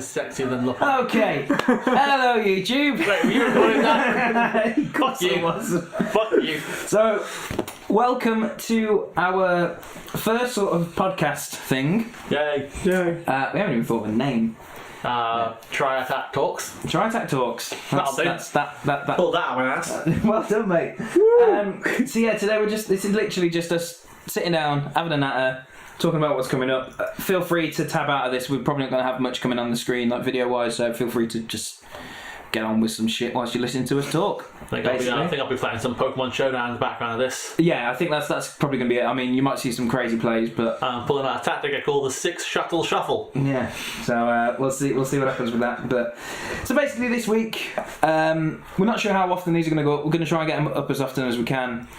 always sexier than looking. Okay. Hello, YouTube. Wait, were you recording that? Fuck It you. was. Fuck you. So, welcome to our first sort of podcast thing. Yay. We haven't even thought of a name. Try Attack Talks. Try Attack Talks. That'll do. That. Pull that out my ass. Well done, mate. So yeah, today this is literally just us sitting down, having a natter, talking about what's coming up. Feel free to tab out of this. We're probably not going to have much coming on the screen, like video-wise, so feel free to just get on with some shit whilst you're listening to us talk. I think I'll be playing some Pokemon Showdown in the background of this. Yeah, I think that's probably going to be it. I mean, you might see some crazy plays, but I'm pulling out a tactic I call the 6 Shuttle Shuffle. yeah. So we'll see what happens with that. But so basically, this week we're not sure how often these are going to go up. We're going to try and get them up as often as we can.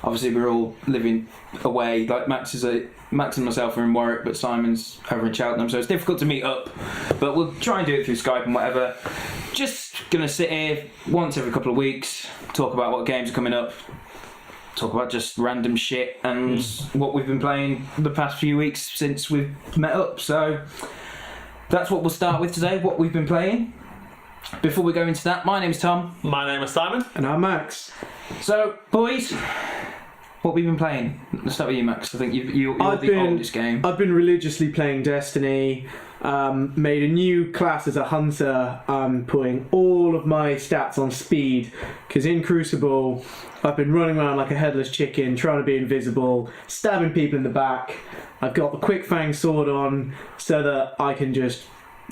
Obviously, we're all living away. Like Max and myself are in Warwick, but Simon's over in Cheltenham, so it's difficult to meet up. But we'll try and do it through Skype and whatever. Just gonna sit here once every couple of weeks, talk about what games are coming up, talk about just random shit and what we've been playing the past few weeks since we've met up. So that's what we'll start with today. What we've been playing. Before we go into that, my name's Tom. My name is Simon. And I'm Max. So, boys, what we've been playing? Let's start with you, Max. I think you're the oldest game. I've been religiously playing Destiny. Made a new class as a hunter. I'm putting all of my stats on speed because in Crucible, I've been running around like a headless chicken, trying to be invisible, stabbing people in the back. I've got the Quick Fang sword on so that I can just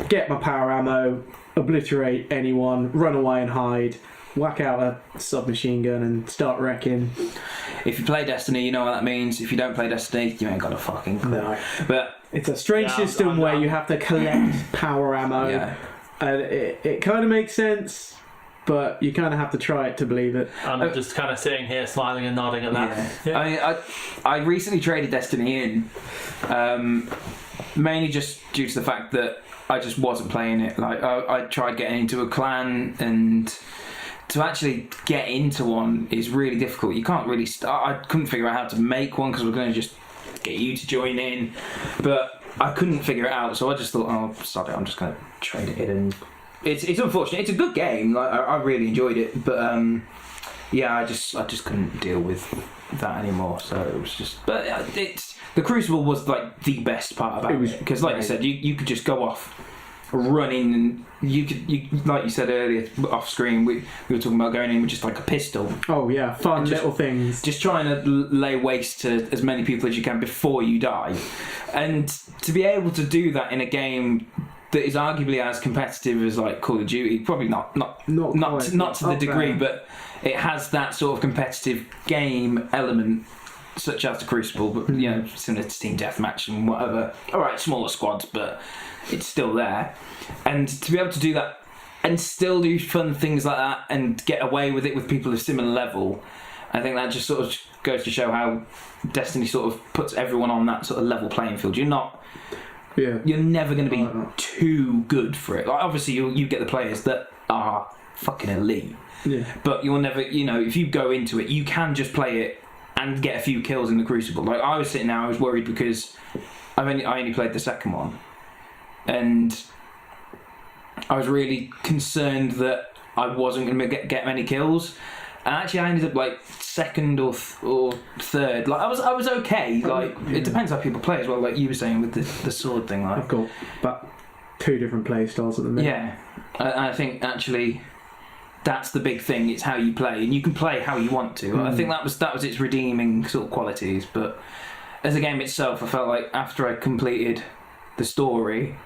get my power ammo, obliterate anyone, run away and hide, whack out a submachine gun and start wrecking. If you play Destiny, you know what that means. If you don't play Destiny, you ain't got a fucking clue. No. But It's a strange system where you have to collect power ammo. yeah, And it kind of makes sense, but you kind of have to try it to believe it. I'm just kind of sitting here smiling and nodding at that. yeah. I mean, I recently traded Destiny in, mainly just due to the fact that I just wasn't playing it. Like I tried getting into a clan, and to actually get into one is really difficult. You can't really start. I couldn't figure out how to make one because we're going to just get you to join in, but I couldn't figure it out. So I just thought, oh, sod it, I'm just going to trade it in. And it's unfortunate. It's a good game. Like I really enjoyed it, but yeah, I just couldn't deal with that anymore. So it was just. But it's the Crucible was like the best part about it because, like you said, you could just go off running, and you like you said earlier off screen, we were talking about going in with just like a pistol. Oh yeah, fun little things. Just trying to lay waste to as many people as you can before you die, and to be able to do that in a game that is arguably as competitive as like Call of Duty, probably not to the degree, but it has that sort of competitive game element, such as the Crucible, but you know, similar to Team Deathmatch and whatever. All right, smaller squads, but it's still there. And to be able to do that and still do fun things like that and get away with it with people of similar level, I think that just sort of goes to show how Destiny sort of puts everyone on that sort of level playing field. You're never going to be too good for it. Like obviously you get the players that are fucking elite, but you'll never, you know, if you go into it, you can just play it and get a few kills in the Crucible. Like I was sitting there, I was worried because I only played the second one, and I was really concerned that I wasn't going to get many kills. And actually, I ended up like second or third. Like I was okay. Like it depends how people play as well. Like you were saying with the sword thing. Like I've got about 2 different play styles at the minute. Yeah, I think actually that's the big thing. It's how you play, and you can play how you want to. I think that was its redeeming sort of qualities. But as a game itself, I felt like after I completed the story,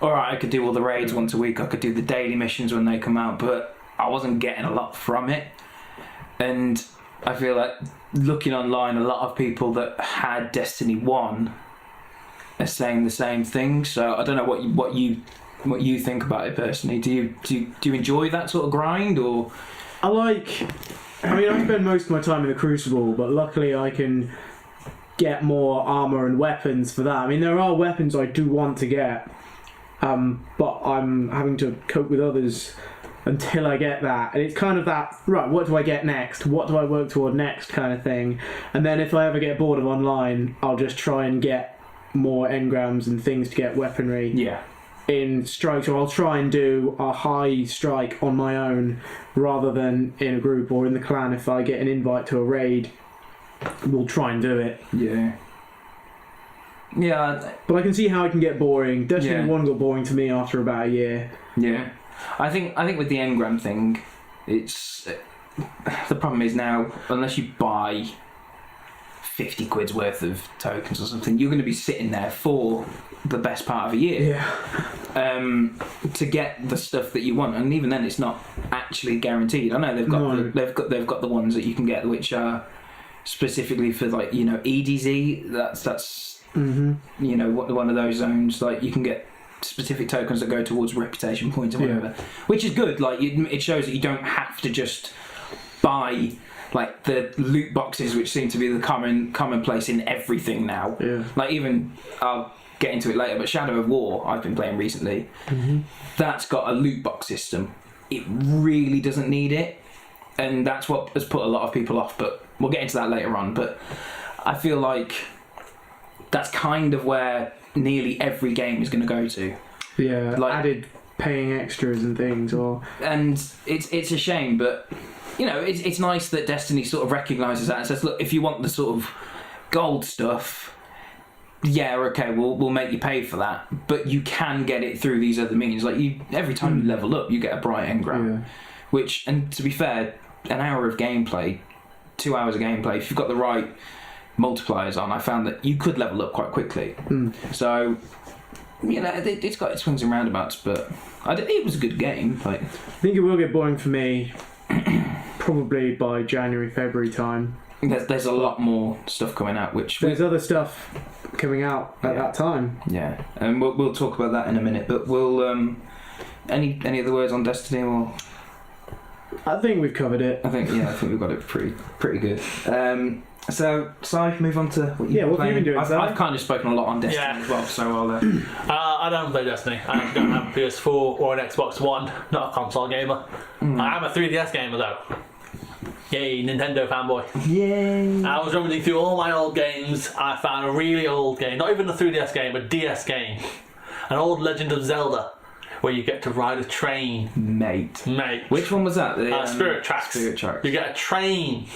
all right, I could do all the raids once a week. I could do the daily missions when they come out, but I wasn't getting a lot from it. And I feel like looking online, a lot of people that had Destiny 1 are saying the same thing. So I don't know what you think about it personally. Do you enjoy that sort of grind, or? I spend most of my time in the Crucible, but luckily I can get more armor and weapons for that. I mean, there are weapons I do want to get, but I'm having to cope with others until I get that. And it's kind of that, right, what do I get next? What do I work toward next kind of thing? And then if I ever get bored of online, I'll just try and get more engrams and things to get weaponry. Yeah. in strike, so I'll try and do a high strike on my own rather than in a group or in the clan. If I get an invite to a raid, we'll try and do it. Yeah. Yeah. But I can see how it can get boring. Destiny 1 got boring to me after about a year. Yeah. I think with the engram thing, it's the problem is now, unless you buy 50 quid's worth of tokens or something, you're going to be sitting there for the best part of a year. Yeah. To get the stuff that you want, and even then, it's not actually guaranteed. I know they've got the ones that you can get, which are specifically for like EDZ. That's one of those zones. Like you can get specific tokens that go towards reputation points or whatever, which is good. Like it shows that you don't have to just buy like the loot boxes, which seem to be the commonplace in everything now. Yeah. Like even I'll get into it later, but Shadow of War I've been playing recently. That's got a loot box system. It really doesn't need it, and that's what has put a lot of people off. But we'll get into that later on. But I feel like that's kind of where nearly every game is going to go to. Yeah. Like added paying extras and things, and it's a shame, but. It's nice that Destiny sort of recognises that and says, look, if you want the sort of gold stuff, yeah, okay, we'll make you pay for that, but you can get it through these other means. Like every time you level up, you get a bright engram, which, and to be fair, an hour of gameplay, 2 hours of gameplay, if you've got the right multipliers on, I found that you could level up quite quickly. So, it's got its swings and roundabouts, but it was a good game. Like, I think it will get boring for me. Probably by January, February time. There's a lot more stuff coming out, which there's other stuff coming out at that time. Yeah, and we'll talk about that in a minute. But we'll any other words on Destiny? Or I think we've covered it. I think we've got it pretty good. So, Si, move on to what you've been what playing. have you been doing, I've kind of spoken a lot on Destiny as well, so I'll... I don't play Destiny. I don't have a PS4 or an Xbox One, not a console gamer. I am a 3DS gamer though. Yay, Nintendo fanboy. Yay! I was rummaging through all my old games. I found a really old game, not even a 3DS game, a DS game. An old Legend of Zelda, where you get to ride a train. Mate. Which one was that? Spirit Tracks. Spirit Tracks. You get a train.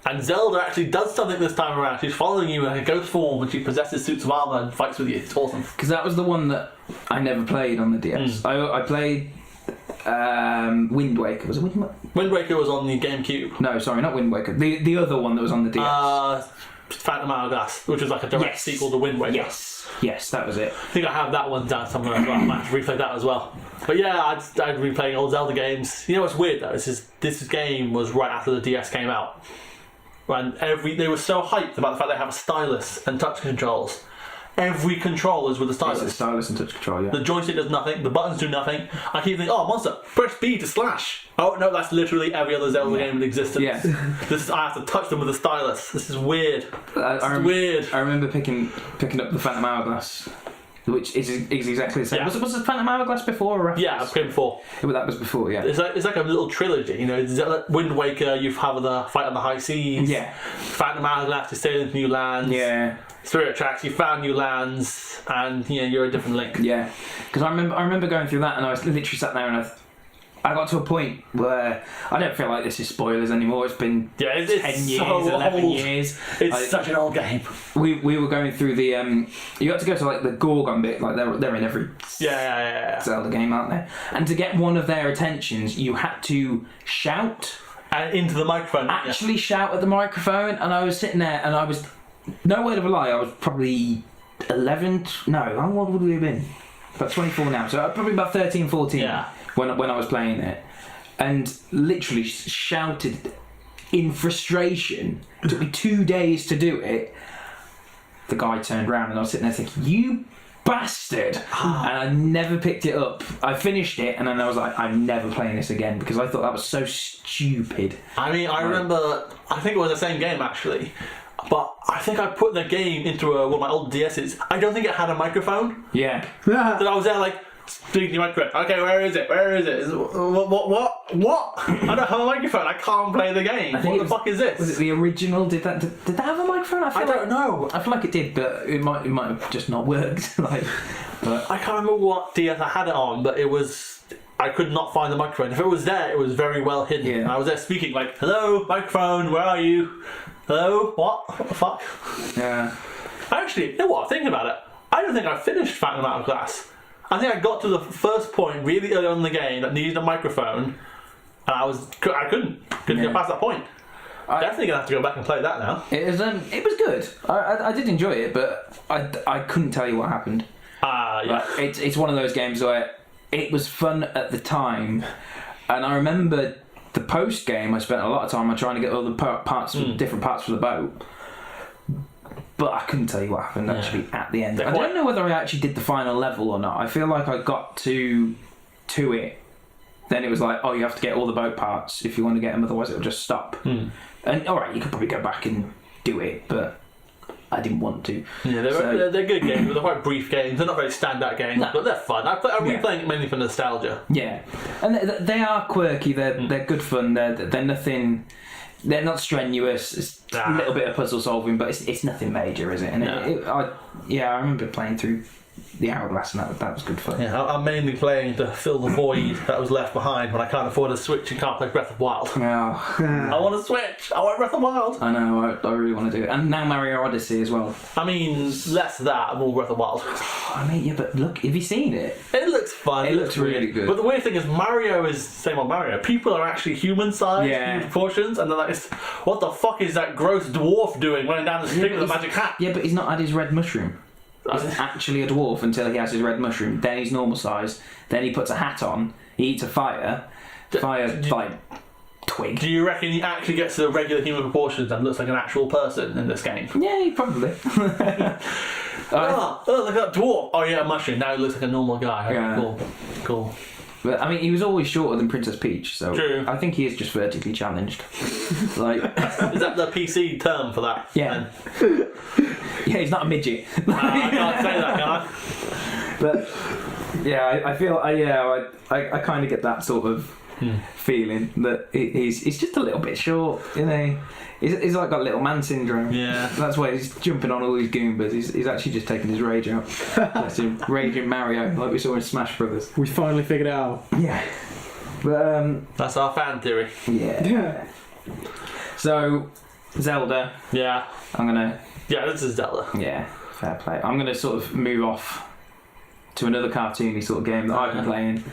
And Zelda actually does something this time around. She's following you in a ghost form and she possesses suits of armour and fights with you. It's awesome. Because that was the one that I never played on the DS. I played Wind Waker. Was it Wind Waker? Wind Waker was on the GameCube. No, sorry, not Wind Waker. The other one that was on the DS. Phantom Hourglass, which was like a direct sequel to Wind Waker. Yes, that was it. I think I have that one down somewhere as well. I might have to replay that as well. But yeah, I'd replaying old Zelda games. You know what's weird though? This game was right after the DS came out. And they were so hyped about the fact they have a stylus and touch controls. Every control is with a stylus. It's a stylus and touch control, yeah. The joystick does nothing, the buttons do nothing. I keep thinking, oh, monster, press B to slash. Oh, no, that's literally every other Zelda game in existence. Yeah. I have to touch them with a stylus. This is weird. Weird. I remember picking up the Phantom Hourglass, which is exactly the same. Yeah. Was the Phantom Hourglass before or after? Yeah, it came before. But that was before, yeah. It's like a little trilogy, Wind Waker, you have the fight on the high seas. Yeah. Phantom Hourglass, you sail into new lands. Yeah. Spirit Tracks, you found new lands, and you're a different Link. Yeah, because I remember going through that, and I was literally sat there, and I got to a point where I don't feel like this is spoilers anymore. It's been 10 years, so 11 old. years. It's such an old game. We were going through the you got to go to like the Gorgon bit, like they're in every Zelda game, aren't they? And to get one of their attentions, you had to shout and into the microphone. Actually, shout at the microphone, and I was sitting there, and I was. No word of a lie, I was probably 11, how old would we have been? About 24 now, so probably about 13, 14 when I was playing it. And literally shouted in frustration. It took me 2 days to do it. The guy turned around and I was sitting there thinking, you bastard! And I never picked it up. I finished it and then I was like, I'm never playing this again because I thought that was so stupid. I mean, I remember, I think it was the same game actually. But I think I put the game into one of my old DS's. I don't think it had a microphone. Yeah. So I was there like, speaking to your microphone. Okay, where is it? What? I don't have a microphone. I can't play the game. What the fuck is this? Was it the original? Did that have a microphone? I don't know. I feel like it did, but it might have just not worked. But I can't remember what DS I had it on, but it was. I could not find the microphone. If it was there, it was very well hidden. Yeah. And I was there speaking like, "Hello, microphone, where are you? Hello, what? What the fuck?" yeah, Actually, you know what? Thinking about it, I don't think I finished Phantom Hourglass. I think I got to the first point really early on in the game that needed a microphone, and I couldn't get past that point. Definitely gonna have to go back and play that now. it was good. I did enjoy it, but I couldn't tell you what happened. Yeah. Like, it's one of those games where it was fun at the time, and I remember the post game. I spent a lot of time on trying to get all the parts, different parts for the boat, but I couldn't tell you what happened actually at the end. I don't know whether I actually did the final level or not. I feel like I got to it. Then it was like, oh, you have to get all the boat parts if you want to get them, otherwise it'll just stop. And alright, you could probably go back and do it, but I didn't want to. Yeah, they're good games, but they're quite brief games. They're not very standout games, but they're fun. I'm replaying it mainly for nostalgia. Yeah, and they are quirky. They're good fun. They're nothing. They're not strenuous. It's a little bit of puzzle solving, but it's nothing major, is it? And I remember playing through the Hourglass, and that was good fun. Yeah, I'm mainly playing to fill the void that was left behind when I can't afford a Switch and can't play Breath of Wild. I want a Switch. I want Breath of Wild. I know. I really want to do it, and now Mario Odyssey as well. I mean, less that, more Breath of Wild. I mean, yeah, but look, have you seen it? It looks fun. It looks really good. But the weird thing is, Mario is same old Mario. People are actually human-sized, human proportions, and they're like, what the fuck is that gross dwarf doing running down the street with a magic hat? Yeah, but he's not had his red mushroom. He's actually a dwarf until he has his red mushroom. Then he's normal size. Then he puts a hat on. He eats a fire twig. Do you reckon he actually gets to the regular human proportions and looks like an actual person in this game? Yeah, he probably. Look at that dwarf. Oh yeah, a mushroom. Now he looks like a normal guy. Okay, Yeah. Cool. But I mean, he was always shorter than Princess Peach, so True. I think he is just vertically challenged. Like, is that the PC term for that? Yeah. Yeah, he's not a midget. I can't say that, can I? But yeah, I feel I kind of get that sort of feeling that he's just a little bit short, you know. He's like got little man syndrome. Yeah. That's why he's jumping on all these Goombas. He's actually just taking his rage out. That's him, raging Mario, like we saw in Smash Brothers. We finally figured it out. Yeah. But that's our fan theory. Yeah. So, Zelda. Yeah. Yeah, this is Zelda. Yeah, fair play. I'm gonna sort of move off to another cartoony sort of game that I've been playing.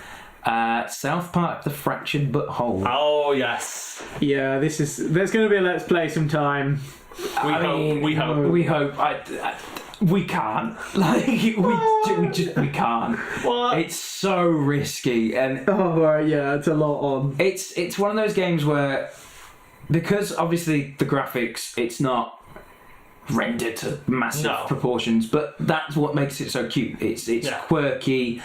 South Park: The Fractured But Whole. Oh yes. Yeah, there's going to be a Let's Play sometime. We hope. We can't. Like we can't. What? It's so risky, and Oh right, yeah, it's a lot on. it's one of those games where, because obviously the graphics, it's not rendered to massive proportions, but that's what makes it so cute. It's quirky.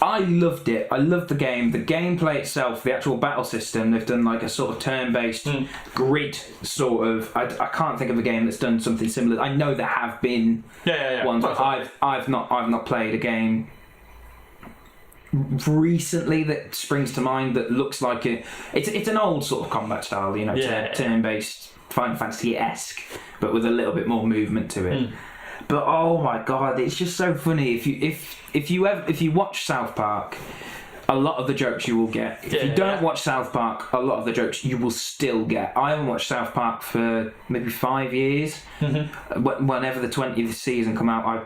I loved it. I loved the game. The gameplay itself, the actual battle system, they've done like a sort of turn-based grid sort of. I can't think of a game that's done something similar. I know there have been ones. I've not played a game recently that springs to mind that looks like it. It's an old sort of combat style, you know, turn-based, Final Fantasy-esque, but with a little bit more movement to it. But oh my god, it's just so funny. If you watch South Park, a lot of the jokes you will get. If you don't watch South Park, a lot of the jokes you will still get. I haven't watched South Park for maybe 5 years. Whenever the 20th season come out, I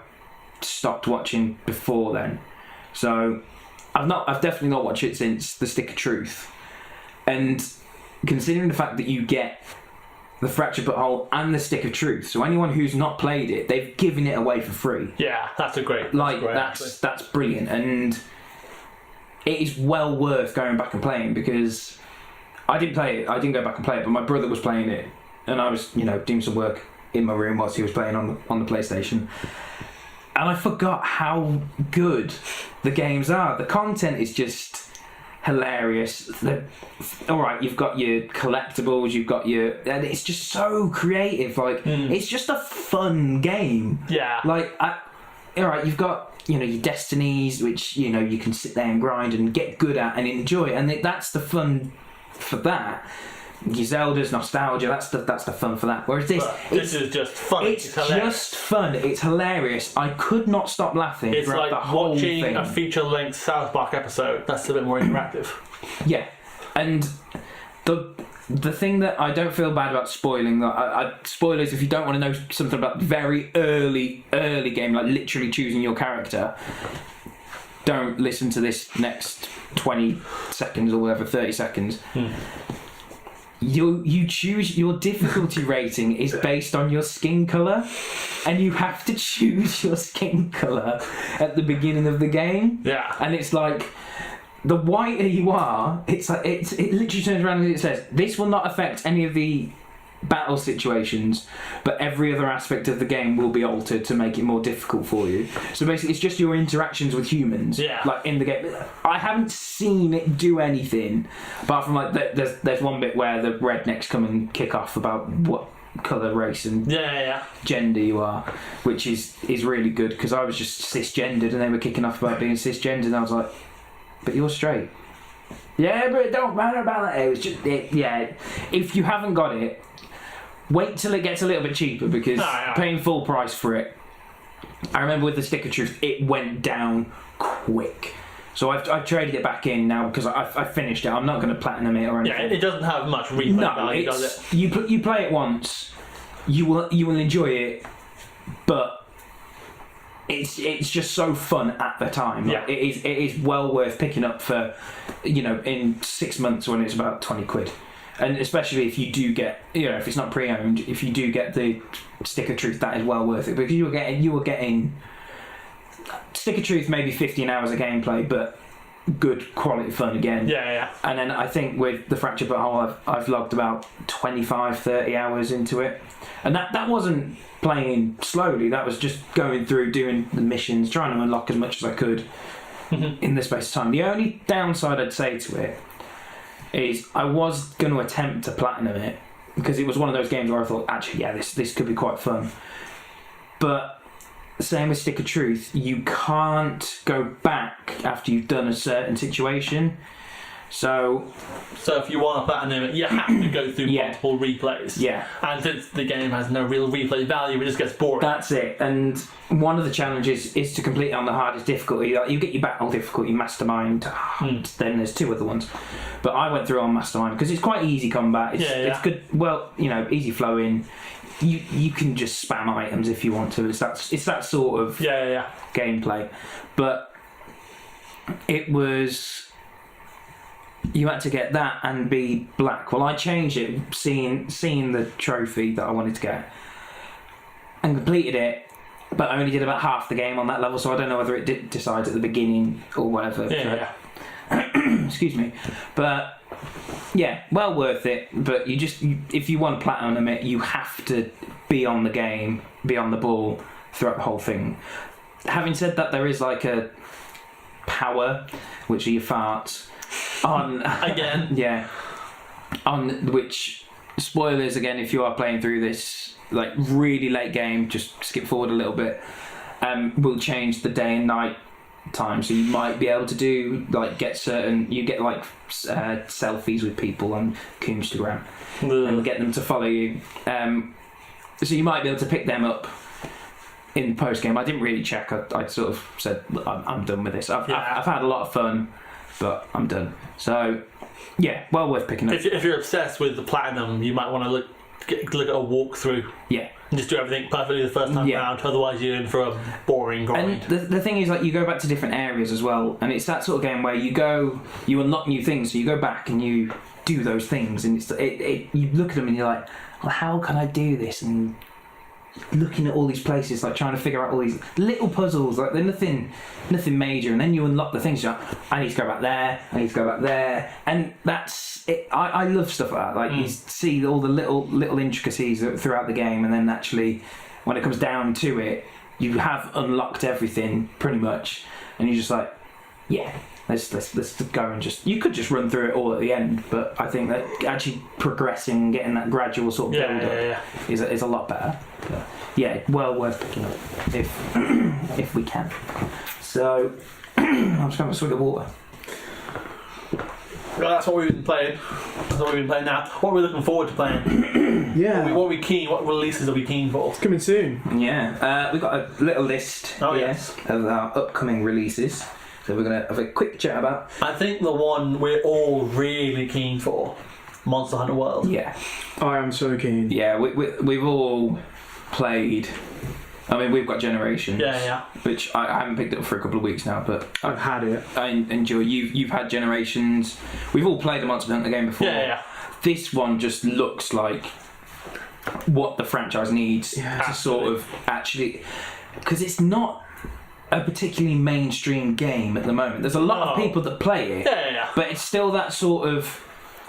stopped watching before then. So I've definitely not watched it since The Stick of Truth. And considering the fact that you get The Fractured But Whole and The Stick of Truth, so anyone who's not played it, they've given it away for free. Yeah, that's great. That's brilliant, and it is well worth going back and playing, because I didn't play it. I didn't go back and play it, but my brother was playing it, and I was, doing some work in my room whilst he was playing on the PlayStation. And I forgot how good the games are. The content is just hilarious. Alright, you've got your collectibles, and it's just so creative. Like, it's just a fun game. Yeah. Like, alright, you've got, your destinies, which, you can sit there and grind and get good at and enjoy. And that's the fun for that. your Zelda's nostalgia. That's the fun for that. Whereas this is just fun. It's just fun. It's hilarious. I could not stop laughing. It's throughout like the whole watching thing. a feature-length South Park episode. That's a bit more interactive. Yeah, and the thing that I don't feel bad about spoiling, spoilers if you don't want to know something about very early game, like literally choosing your character, don't listen to this next 20 seconds or whatever, 30 seconds. You choose your difficulty rating is based on your skin colour, and you have to choose your skin colour at the beginning of the game. Yeah. And it's like, the whiter you are, it literally turns around and it says, this will not affect any of the battle situations, but every other aspect of the game will be altered to make it more difficult for you. So basically it's just your interactions with humans, like in the game. I haven't seen it do anything apart from like there's one bit where the rednecks come and kick off about what colour, race and gender you are, which is really good, because I was just cisgendered and they were kicking off about being cisgendered, and I was like, but you're straight. Yeah, but it don't matter about that. It was just if you haven't got it, wait till it gets a little bit cheaper, because paying full price for it, I remember with the Stick of Truth, it went down quick. So I've traded it back in now because I finished it. I'm not going to platinum it or anything. Yeah, it doesn't have much replay value, does it? You play it once, you will enjoy it, but it's just so fun at the time. Like, it is well worth picking up for, in 6 months when it's about 20 quid. And especially if you do get, if it's not pre-owned, if you do get the Stick of Truth, that is well worth it, because you were getting Stick of Truth, maybe 15 hours of gameplay, but good quality fun again. Yeah. And then I think with the Fractured But Whole, I've logged about 25, 30 hours into it, and that wasn't playing slowly. That was just going through, doing the missions, trying to unlock as much as I could in the space of time. The only downside I'd say to it is I was going to attempt to platinum it, because it was one of those games where I thought, actually, this could be quite fun. But same with Stick of Truth, you can't go back after you've done a certain situation. So if you want to platinum it, you have to go through multiple replays. Yeah. And since the game has no real replay value, it just gets boring. That's it. And one of the challenges is to complete it on the hardest difficulty. Like, you get your battle difficulty, Mastermind, then there's 2 other ones. But I went through on Mastermind because it's quite easy combat. It's good. Well, easy flowing. You can just spam items if you want to. It's that sort of gameplay. But it was, you had to get that and be black. Well, I changed it, seeing the trophy that I wanted to get, and completed it, but I only did about half the game on that level, so I don't know whether it did decide at the beginning or whatever. Excuse me. But yeah, well worth it. But if you want to platinum it, you have to be on the game, be on the ball throughout the whole thing. Having said that, there is like a power, which are your farts, on again. On which, spoilers again, if you are playing through this like really late game, just skip forward a little bit. Will change the day and night time, so you might be able to do like you get like selfies with people on Instagram and get them to follow you. So you might be able to pick them up in post game. I didn't really check. I sort of said, I'm done with this. I've had a lot of fun, but I'm done. So yeah, well worth picking up. If you're obsessed with the platinum, you might want to look at a walkthrough. Yeah. And just do everything perfectly the first time round, otherwise you're in for a boring grind. And the thing is, like, you go back to different areas as well, and it's that sort of game where you unlock new things, so you go back and you do those things, and you look at them and you're like, well, how can I do this? And looking at all these places, like trying to figure out all these little puzzles, like they're nothing major, and then you unlock the things. You're like, I need to go back there, I need to go back there, and that's it. I love stuff like that. Like you see all the little intricacies throughout the game, and then actually when it comes down to it, you have unlocked everything pretty much, and you're just like, yeah, let's go and you could just run through it all at the end, but I think that actually progressing and getting that gradual sort of build up is a lot better. But yeah, well worth picking up if we can. So I'm just going to swig of water. that's what we've been playing. That's what we've been playing now. What are we looking forward to playing? Yeah. What are we keen? What releases are we keen for? It's coming soon. Yeah, we've got a little list Yes. of our upcoming releases. So we're going to have a quick chat about. I think the one we're all really keen for, Monster Hunter World. Yeah. I am so keen. Yeah, we've all played. I mean, we've got Generations. Yeah. Which I haven't picked up for a couple of weeks now, but I've had it. I enjoy. You've had Generations. We've all played a Monster Hunter game before. Yeah. This one just looks like what the franchise needs to sort of actually, because it's not a particularly mainstream game at the moment. There's a lot of people that play it, but it's still that sort of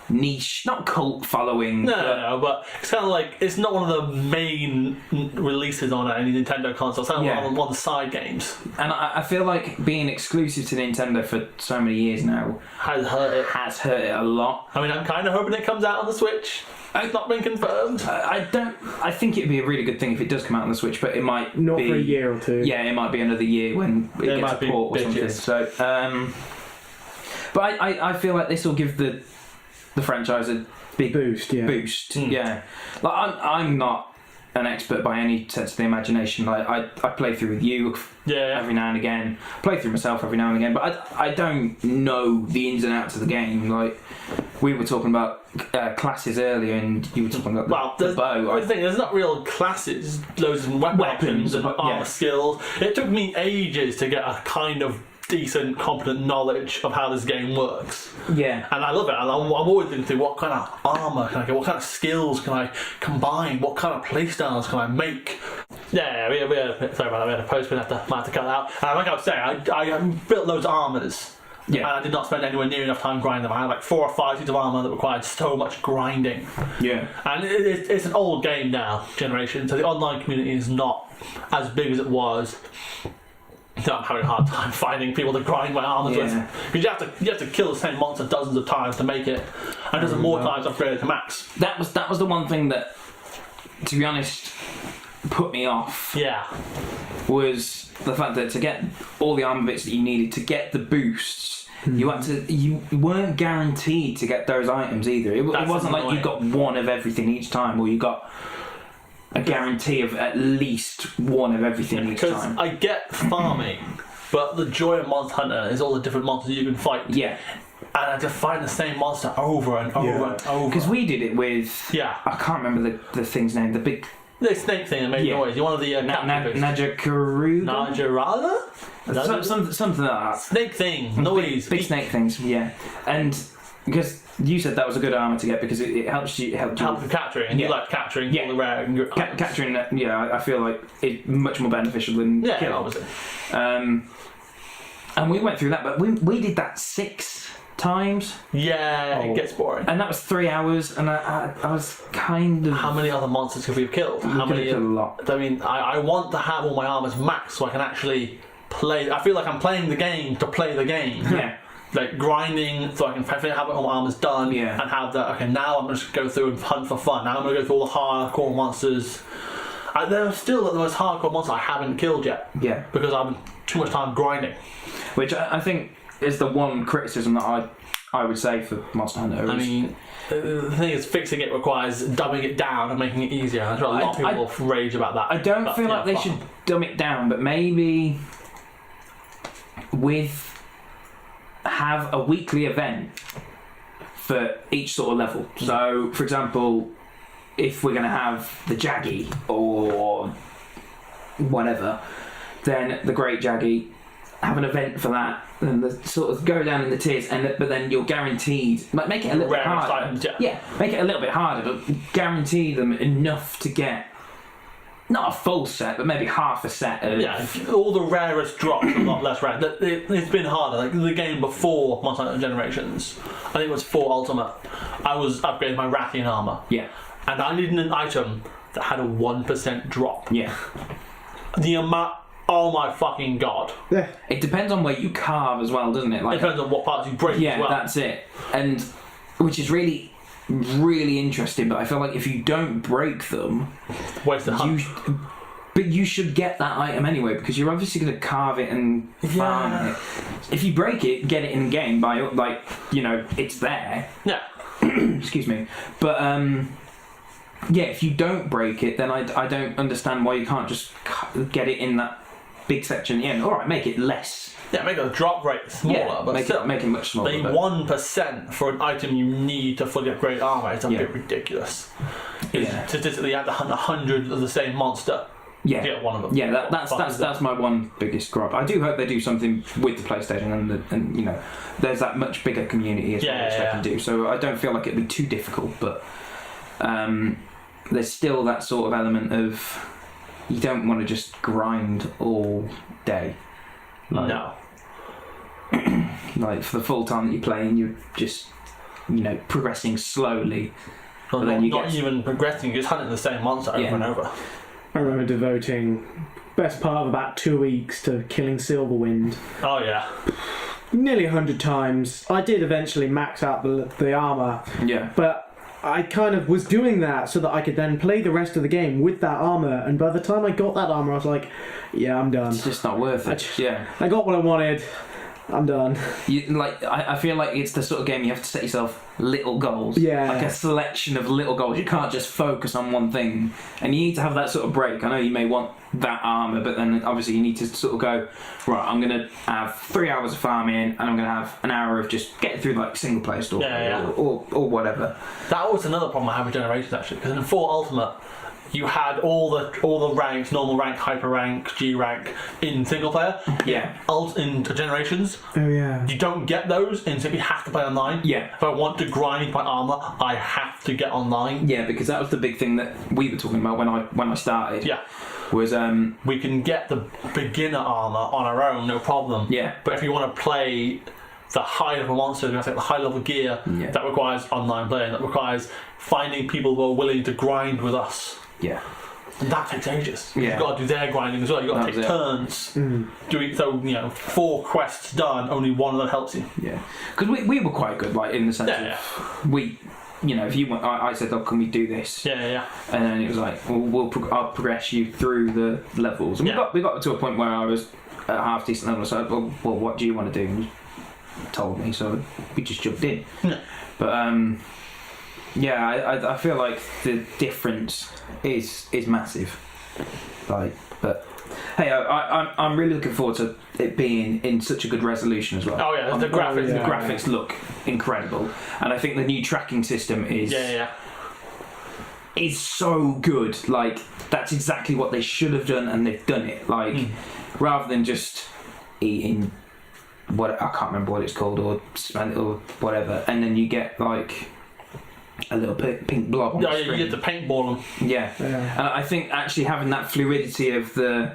niche, not cult following. No, but it's kind of like, it's not one of the main releases on any Nintendo console. It's kind of one of the side games. And I feel like being exclusive to Nintendo for so many years now Has hurt it. a lot. I mean, I'm kind of hoping it comes out on the Switch. It's not been confirmed. I think it'd be a really good thing if it does come out on the Switch, but it might Not be for a year or two. Yeah, it might be another year when it gets might a be port or something. bitches. So, but I feel like this will give the franchise a big Boost, yeah. Yeah, like I'm not an expert by any sense of the imagination. Like I play through with you every now and again, play through myself every now and again, but I don't know the ins and outs of the game. Like we were talking about classes earlier, and you were talking about the bow. I think there's not real classes, loads of weapons and armor skills. It took me ages to get a kind of decent, competent knowledge of how this game works. Yeah. And I love it. And I'm always thinking through what kind of armor can I get, what kind of skills can I combine, what kind of playstyles can I make. Yeah, we had, sorry about that, we had a post, we might have to cut that out. And like I was saying, I built loads of armors. Yeah. And I did not spend anywhere near enough time grinding them. I had like 4 or 5 suits of armor that required so much grinding. Yeah. And it's an old game now, Generation, so the online community is not as big as it was. So I'm having a hard time finding people to grind my armors with. Because you have to kill the same monster dozens of times to make it. And dozen more times upgrade it to max. That was the one thing that, to be honest, put me off. Yeah. Was the fact that to get all the armor bits that you needed to get the boosts, you weren't guaranteed to get those items either. It wasn't like you got one of everything each time, or you got a guarantee of at least one of everything each time. Because I get farming, but the joy of Monster Hunter is all the different monsters you can fight. Yeah. And I just find the same monster over and over and over. Because we did it with... Yeah. I can't remember the thing's name. The big... The snake thing that made noise. You're one of the... Najakaruna? Najarada? Something like that. Snake thing. Noise. Big snake things, yeah. And... Because you said that was a good armor to get because it helps you with capturing, and you like capturing all the rare. Capturing, I feel like it's much more beneficial than killing. Obviously. And we went through that, but we did that 6 times. Yeah, it gets boring. And that was 3 hours, and I was kind of... How many other monsters could we have killed? How many? A lot. I mean, I want to have all my armors maxed so I can actually play. I feel like I'm playing the game to play the game. Yeah. Like grinding, so I can have all my armors done, and have that. Okay, now I'm just go through and hunt for fun. Now I'm going to go through all the hardcore monsters. They're still the most hardcore monsters I haven't killed yet. Yeah, because I'm too much time grinding. Which I think is the one criticism that I would say for Monster Hunter. I mean, the thing is, fixing it requires dumbing it down and making it easier. I'm sure a lot of people rage about that. I don't feel like they should dumb it down, but maybe have a weekly event for each sort of level. So, for example, if we're going to have the Jaggy or whatever, then the Great Jaggy, have an event for that, and the sort of go down in the tiers, but then you're guaranteed, like make it a little bit harder. Items, make it a little bit harder, but guarantee them enough to get not a full set, but maybe half a set of... all the rarest drops, a lot less rare. It's been harder. Like the game before Monster Hunter Generations, I think it was 4 Ultimate, I was upgrading my Rathian armor. Yeah. And I needed an item that had a 1% drop. Yeah. The amount... Oh my fucking god. Yeah. It depends on where you carve as well, doesn't it? Like, it depends on what parts you break as well. That's it. And... which is really... really interesting, but I feel like if you don't break them, waste the hunt. But you should get that item anyway, because you're obviously going to carve it and farm it. If you break it, get it in game by, like, you know, it's there. Yeah. Excuse me. But, yeah, if you don't break it, then I don't understand why you can't just get it in that big section at the end. Alright, make it less. Yeah, make the drop rate smaller, but still, make it much smaller. paying 1% for an item you need to fully upgrade armor is a bit ridiculous. Statistically, you have to hunt 100 of the same monster. Yeah, to get one of them. Yeah, that's my one biggest gripe. I do hope they do something with the PlayStation, and you know, there's that much bigger community as well which they can do. So I don't feel like it'd be too difficult, but there's still that sort of element of you don't want to just grind all day. No. Like for the full time that you're playing, you're just, you know, progressing slowly. Well, not even progressing, you're just hunting the same monster over and over. I remember devoting best part of about 2 weeks to killing Silverwind. Oh yeah. Nearly 100 times. I did eventually max out the armour. Yeah. But I kind of was doing that so that I could then play the rest of the game with that armour, and by the time I got that armour I was like, yeah, I'm done. It's just not worth it. I got what I wanted. I'm done. I feel like it's the sort of game you have to set yourself little goals. Yeah. Like a selection of little goals. You can't just focus on one thing. And you need to have that sort of break. I know you may want that armour, but then obviously you need to sort of go, right, I'm going to have 3 hours of farming, and I'm going to have an hour of just getting through like single player story or whatever. That was another problem I had with Generations actually, because in 4 Ultimate, you had all the ranks, normal rank, hyper rank, G rank in single player. Yeah. In Generations. Oh yeah. You don't get those, and so you have to play online. Yeah. If I want to grind my armor, I have to get online. Yeah, because that was the big thing that we were talking about when I started. Yeah. Was we can get the beginner armor on our own, no problem. Yeah. But if you want to play the high level monsters, I think the high level gear, that requires online play, and that requires finding people who are willing to grind with us. Yeah. And that takes ages. Yeah. You've got to do their grinding as well. You've got to take turns doing, so, you know, 4 quests done, only one of them helps you. Yeah. Because we were quite good, like, in the sense of we, you know, if you want, I said, oh, can we do this? Yeah. And then it was like, well, I'll progress you through the levels. And we got to a point where I was at a half decent level, so I said, well, what do you want to do? And he told me, so we just jumped in. Yeah. But, yeah, I feel like the difference is massive. Like, but hey, I'm really looking forward to it being in such a good resolution as well. Oh yeah, the graphics. The graphics look incredible, and I think the new tracking system is is so good. Like, that's exactly what they should have done, and they've done it. Like, rather than just eating what I can't remember what it's called or whatever, and then you get like a little pink blob on the screen. You get to paintball them. Yeah. And I think actually having that fluidity of the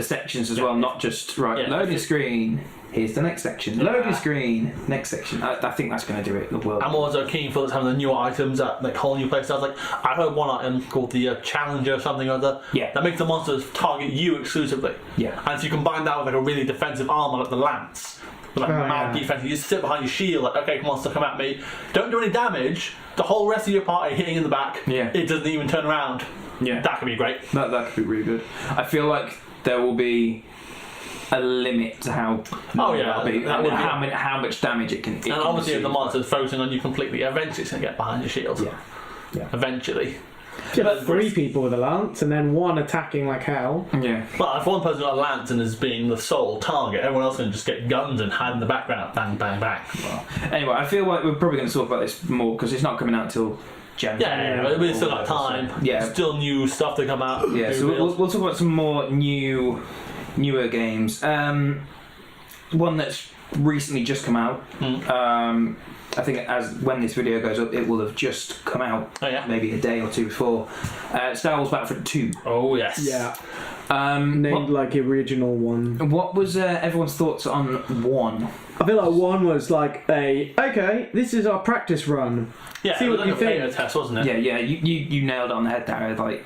sections as well, not just loading screen, here's the next section, loading screen, next section. I think that's going to do it the world. I'm also keen for having the newer items that like whole new playstyles. Like, I heard one item called the Challenger or something or other. Yeah. That makes the monsters target you exclusively. Yeah. And so you combine that with like a really defensive armor like the lance. With like mad defense, you just sit behind your shield, like, okay, monster, come at me. Don't do any damage. The whole rest of your party hitting in the back. Yeah. It doesn't even turn around. Yeah. That could be great. That could be really good. I feel like there will be a limit to how that'll be, how much damage it can. And obviously, if the monster's focusing on you completely, eventually it's going to get behind your shield. Yeah. Eventually. Just 3 people with a lance and then 1 attacking like hell. Yeah. Well, if one person got a lance and is being the sole target, everyone else can just get guns and hide in the background. Bang, bang, bang. Well, anyway, I feel like we're probably going to talk about this more because it's not coming out until January. Yeah, we've still got time. Yeah. Still new stuff to come out. Yeah, so we'll talk about some more newer games. One that's recently just come out. I think when this video goes up, it will have just come out. Oh, yeah? Maybe a day or 2 before. Star Wars Battlefront 2. Oh yes. Yeah. Named like original one. What was everyone's thoughts on 1? I feel like 1 was like okay, this is our practice run. Yeah, See it was what like you a beta think. test, wasn't it? Yeah. You nailed it on the head there. Like,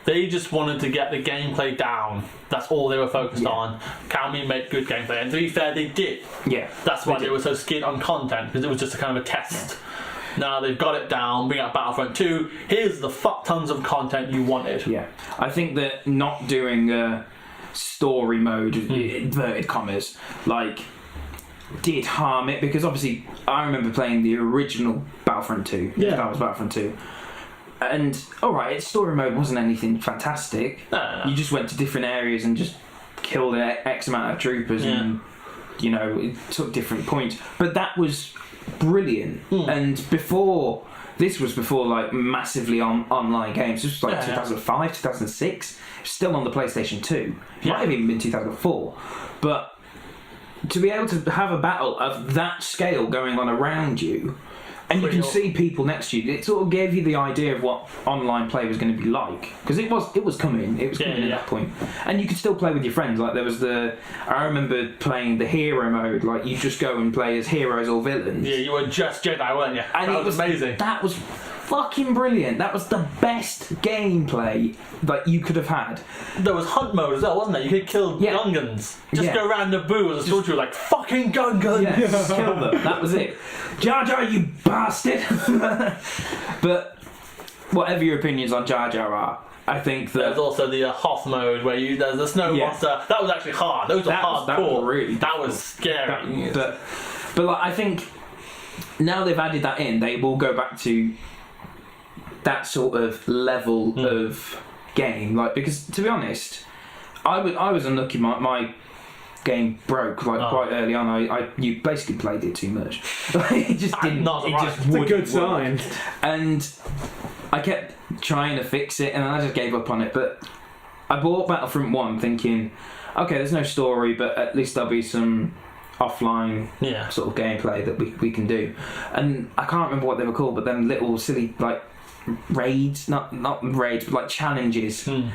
they just wanted to get the gameplay down. That's all they were focused on. Can we make good gameplay? And to be fair, they did. Yeah. That's why they were so skint on content, because it was just a kind of a test. Now they've got it down, bring out Battlefront 2. Here's the fuck tons of content you wanted. Yeah, I think that not doing a story mode, inverted commas, like, did harm it, because obviously I remember playing the original Battlefront 2. Yeah. That was Battlefront 2. And, alright, its story mode wasn't anything fantastic. No. You just went to different areas and just killed X amount of troopers and, you know, it took different points. But that was brilliant. And this was before, like, massively online games. This was like 2005, 2006. Still on the PlayStation 2. It might have even been 2004. But to be able to have a battle of that scale going on around you, and you can see people next to you, it sort of gave you the idea of what online play was going to be like, because it was coming at that point, and you could still play with your friends. Like, there was I remember playing the hero mode, like you just go and play as heroes or villains. Yeah, you were just Jedi, weren't you? And that was amazing. That was fucking brilliant. That was the best gameplay that you could have had. There was hunt mode as well, wasn't there? You could kill Gungans. Just go around Naboo as a soldier, like, fucking Gungans! Yeah, kill them. That was it. Jar Jar, you bastard! But whatever your opinions on Jar Jar are, I think that there's also the Hoth mode where there's the snow monster. That was actually hard. Those were hardcore. That was scary. But like, I think now they've added that in, they will go back to that sort of level of game. Like, because to be honest, I was unlucky. My game broke quite early on. You basically played it too much. It just didn't. It's a good sign. And I kept trying to fix it, and I just gave up on it. But I bought Battlefront 1 thinking, okay, there's no story, but at least there'll be some offline sort of gameplay that we can do. And I can't remember what they were called, but them little silly, like, raids, not raids, but like challenges. And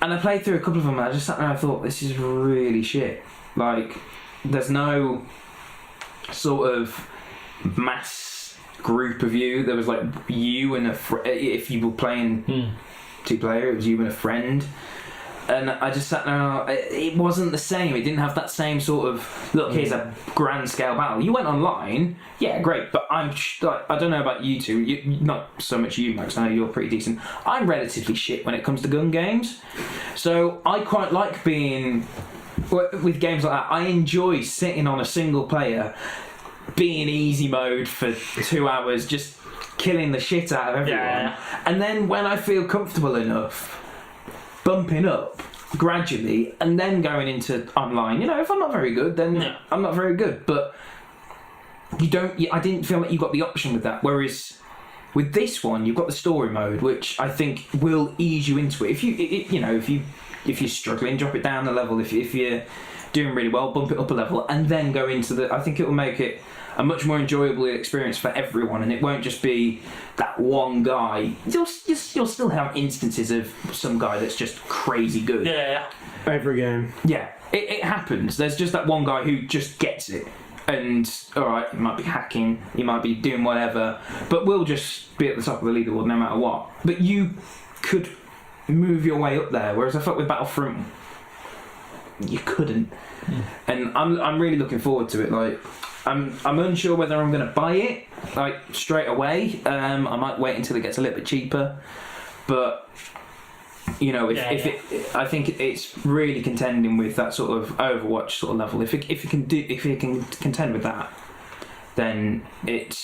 I played through a couple of them, and I just sat there and I thought, this is really shit. Like, there's no sort of mass group of you. There was like you and if you were playing 2-player, it was you and a friend. And I just sat there, it wasn't the same. It didn't have that same sort of, look, here's a grand scale battle. You went online, yeah, great, but I don't know about you two, not so much you, Max, I know you're pretty decent. I'm relatively shit when it comes to gun games. So I quite like being, with games like that, I enjoy sitting on a single player, being easy mode for 2 hours, just killing the shit out of everyone. And then when I feel comfortable enough, bumping up gradually and then going into online. You know, if I'm not very good, then I'm not very good. But I didn't feel like you got the option with that. Whereas with this one, you've got the story mode, which I think will ease you into it. If you're struggling, drop it down a level. If you're doing really well, bump it up a level, and then go into I think it will make it a much more enjoyable experience for everyone, and it won't just be that one guy. You'll still have instances of some guy that's just crazy good. Every game. Yeah, it happens. There's just that one guy who just gets it. And, alright, he might be hacking, he might be doing whatever, but we'll just be at the top of the leaderboard no matter what. But you could move your way up there, whereas I felt with Battlefront, you couldn't. And I'm really looking forward to it. Like, I'm unsure whether I'm going to buy it like straight away. I might wait until it gets a little bit cheaper, but you know, I think it's really contending with that sort of Overwatch sort of level. If it can contend with that, then it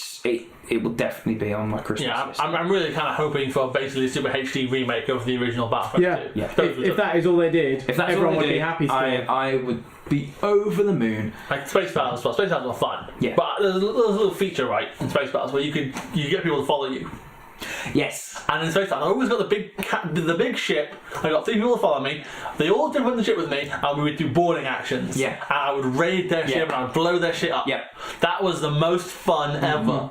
will definitely be on my Christmas list. I'm really kind of hoping for basically a Super HD remake of the original Battlefront 2. If that is all they did, everyone would be happy. I would be over the moon. Like Space Battles, Space Battles are fun. Yeah. But there's a little feature, right, in Space Battles where you get people to follow you. Yes. And in Space Battles, I always got the big ship. I got 3 people to follow me. They all jump in the ship with me, and we would do boarding actions. Yeah. And I would raid their ship, and I would blow their shit up. Yeah. That was the most fun ever.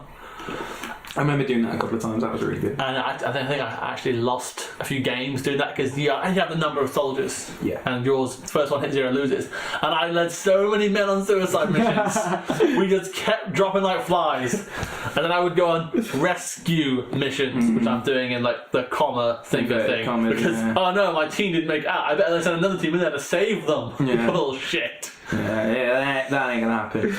I remember doing that a couple of times. That was really good. And I think I actually lost a few games doing that because you have the number of soldiers. Yeah. And yours, the first one hits 0 loses. And I led so many men on suicide missions. We just kept dropping like flies. And then I would go on rescue missions, which I'm doing in like the comma thing. Because, oh no, my team didn't make it out. I better send another team in there to save them. Yeah. Bullshit. Yeah, that ain't gonna happen.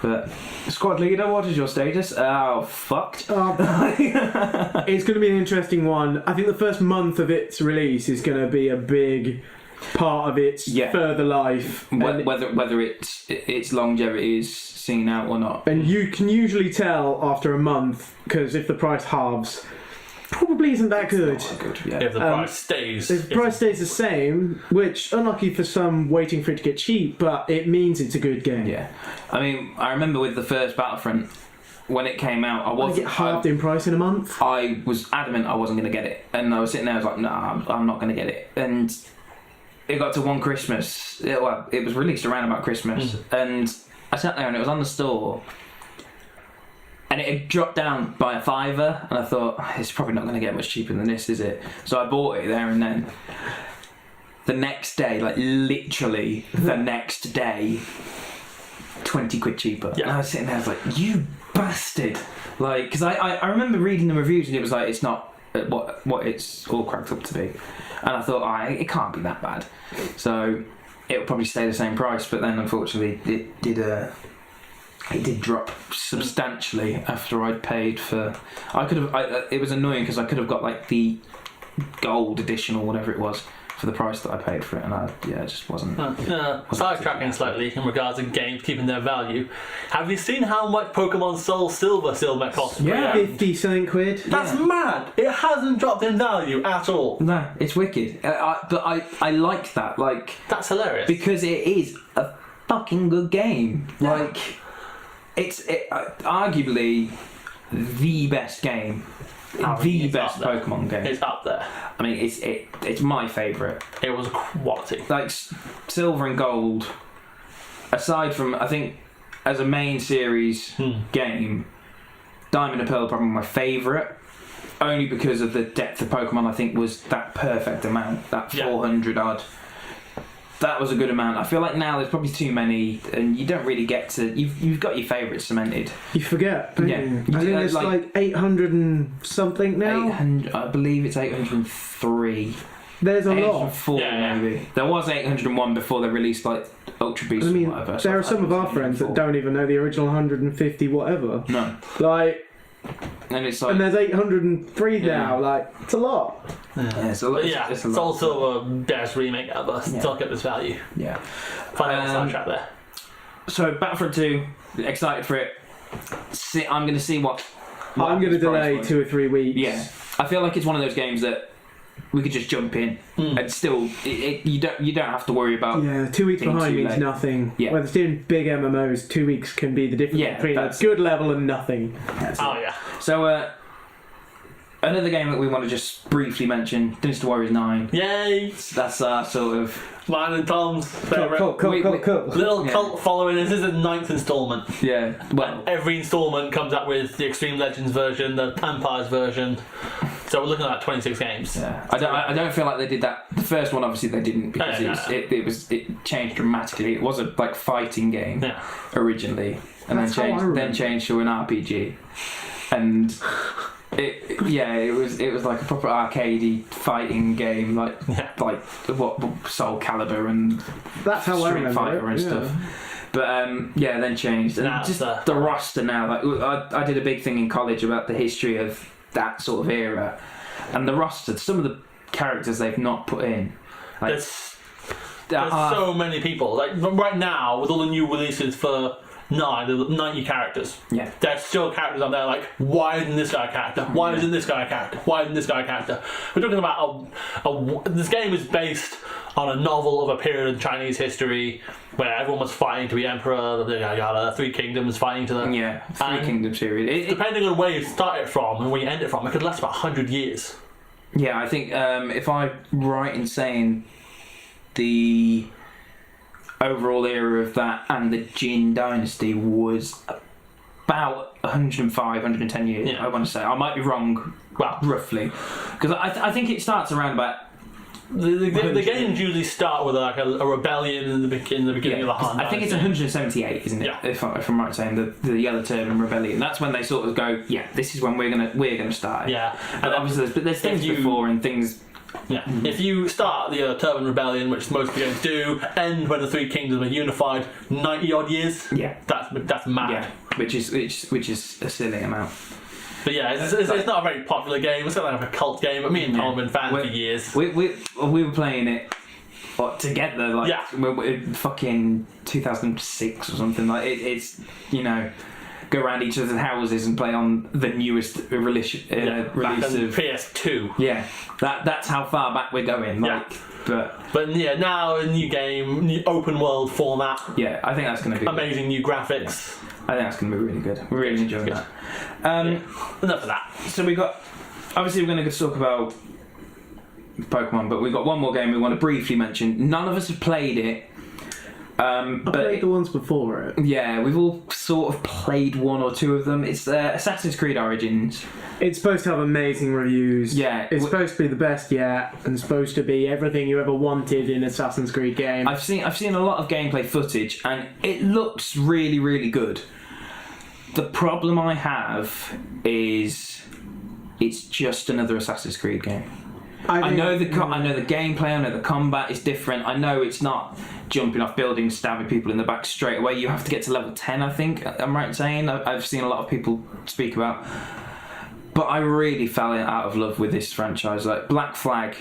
But squad leader, what is your status? Oh, fucked. It's going to be an interesting one. I think the first month of its release is going to be a big part of its further life. Whether its longevity is seen out or not. And you can usually tell after a month, because if the price halves, probably isn't that good. If the price stays. If the price stays the same, which, unlucky for some, waiting for it to get cheap, but it means it's a good game. Yeah. I mean, I remember with the first Battlefront, when it came out, I Get halved in price in a month. I was adamant I wasn't going to get it. And I was sitting there, I was like, nah, I'm not going to get it. And it got to one Christmas. It was released around about Christmas. And I sat there and it was on the store. And it had dropped down by $5, and I thought, it's probably not going to get much cheaper than this, is it? So I bought it there and then. The next day, like literally the next day, 20 quid cheaper. Yeah. And I was sitting there, I was like, you bastard. Like, because I remember reading the reviews and it was like, it's not what it's all cracked up to be. And I thought, it can't be that bad. So it'll probably stay the same price, but then unfortunately it did drop substantially after I'd paid for. It was annoying because I could have got like the gold edition or whatever it was for the price that I paid for it, and it just wasn't. Sidetracking slightly in regards to games keeping their value. Have you seen how much Pokemon Soul Silver costs? Yeah. 50 something quid. That's mad. It hasn't dropped in value at all. No, it's wicked. But I like that. Like, that's hilarious because it is a fucking good game. Yeah. Like. It's arguably the best game, the best Pokemon game. It's up there. I mean, it's my favourite. It was quality. Like Silver and Gold, aside from I think as a main series game, Diamond and Pearl are probably my favourite. Only because of the depth of Pokemon, I think was that perfect amount, that 400 odd. That was a good amount. I feel like now there's probably too many, and you don't really get to. You've got your favourites cemented. You forget. Don't you? I think there's like 800 and something now. 800, I believe it's 803. There's a lot. 804 maybe. There was 801 before they released like Ultra Beast or whatever. There are some of our friends that don't even know the original 150 whatever. No. Like. And it's like. And there's 803 now. Like, it's a lot. Yeah, it's a lot. It's also a best remake ever. Still get this value. Yeah. Final soundtrack there. So Battlefront 2, excited for it. I'm going to see what I'm going to delay 2 or 3 weeks. Yeah, I feel like it's one of those games that we could just jump in and still you don't have to worry about. Yeah, 2 weeks behind means nothing. Yeah. Whether it's doing big MMOs, 2 weeks can be the difference between a good level and nothing. So another game that we want to just briefly mention, Dynasty Warriors 9. Yay! That's our sort of mine and Tom's favourite. Cool. Little cult following. This is the 9th instalment. Yeah. Well, every instalment comes out with the Extreme Legends version, the Empires version. So we're looking at 26 games. Yeah. I don't feel like they did that. The first one, obviously, they didn't because it changed dramatically. It was a fighting game originally, and then changed to an RPG, and. It was like a proper arcadey fighting game, like Soul Calibur and that's how Street Fighter and stuff. But then changed, and just the roster now. Like I did a big thing in college about the history of that sort of era, and the roster. Some of the characters they've not put in. Like, there's so many people. Like right now, with all the new releases for. 90 characters. Yeah. There's still characters on there like, why isn't this guy a character? Why isn't this guy a character? Why isn't this guy a character? We're talking about this game is based on a novel of a period in Chinese history where everyone was fighting to be emperor, the Three Kingdoms fighting to the... Yeah, Three Kingdoms period. Depending on where you start it from and where you end it from, it could last about 100 years. Yeah, I think if I'm right in saying the overall era of that and the Jin dynasty was about 105, 110 years. I want to say. I might be wrong, roughly, because I think it starts around about. The games usually start with like a rebellion in the beginning of the Han. I think it's 178, isn't it? Yeah. If I'm right saying the Yellow Turban Rebellion. That's when they sort of go, this is when we're gonna start. Yeah, and obviously there's things before and things Yeah. If you start the Turban Rebellion, which most games do, end when the Three Kingdoms are unified, 90 odd years. Yeah. That's mad. Yeah, which is a silly amount. But yeah, it's not a very popular game. It's not like a cult game. But me and Tom have been fans for years. We were playing it together, like we're fucking 2006 or something. Like it's go around each other's houses and play on the newest release of PS2. Yeah, that's how far back we're going. Like, but yeah, now a new game, new open world format. Yeah, I think that's going to be amazing. New graphics. Yeah. I think that's going to be really good. We're really enjoying that. Enough of that. So we're going to talk about Pokemon, but we've got one more game we want to briefly mention. None of us have played it. I played the ones before it. Yeah, we've all sort of played one or two of them. It's Assassin's Creed Origins. It's supposed to have amazing reviews. Yeah. It's supposed to be the best yet, and supposed to be everything you ever wanted in an Assassin's Creed game. I've seen a lot of gameplay footage, and it looks really, really good. The problem I have is it's just another Assassin's Creed game. I know the gameplay. I know the combat is different. I know it's not jumping off buildings, stabbing people in the back straight away. You have to get to level 10, I think. I'm right in saying. I've seen a lot of people speak about. But I really fell out of love with this franchise. Like Black Flag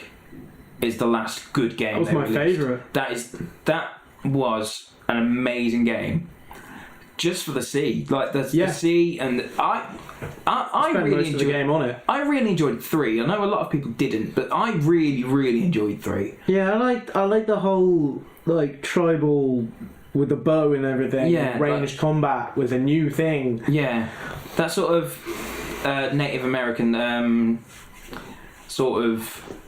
is the last good game. That was my favourite. That was an amazing game. Just for the sea, like the sea, and I really most enjoyed of the game on it. I really enjoyed 3. I know a lot of people didn't, but I really, really enjoyed 3. Yeah, I like the whole tribal with the bow and everything. Yeah, ranged combat was a new thing. Yeah, that sort of Native American sort of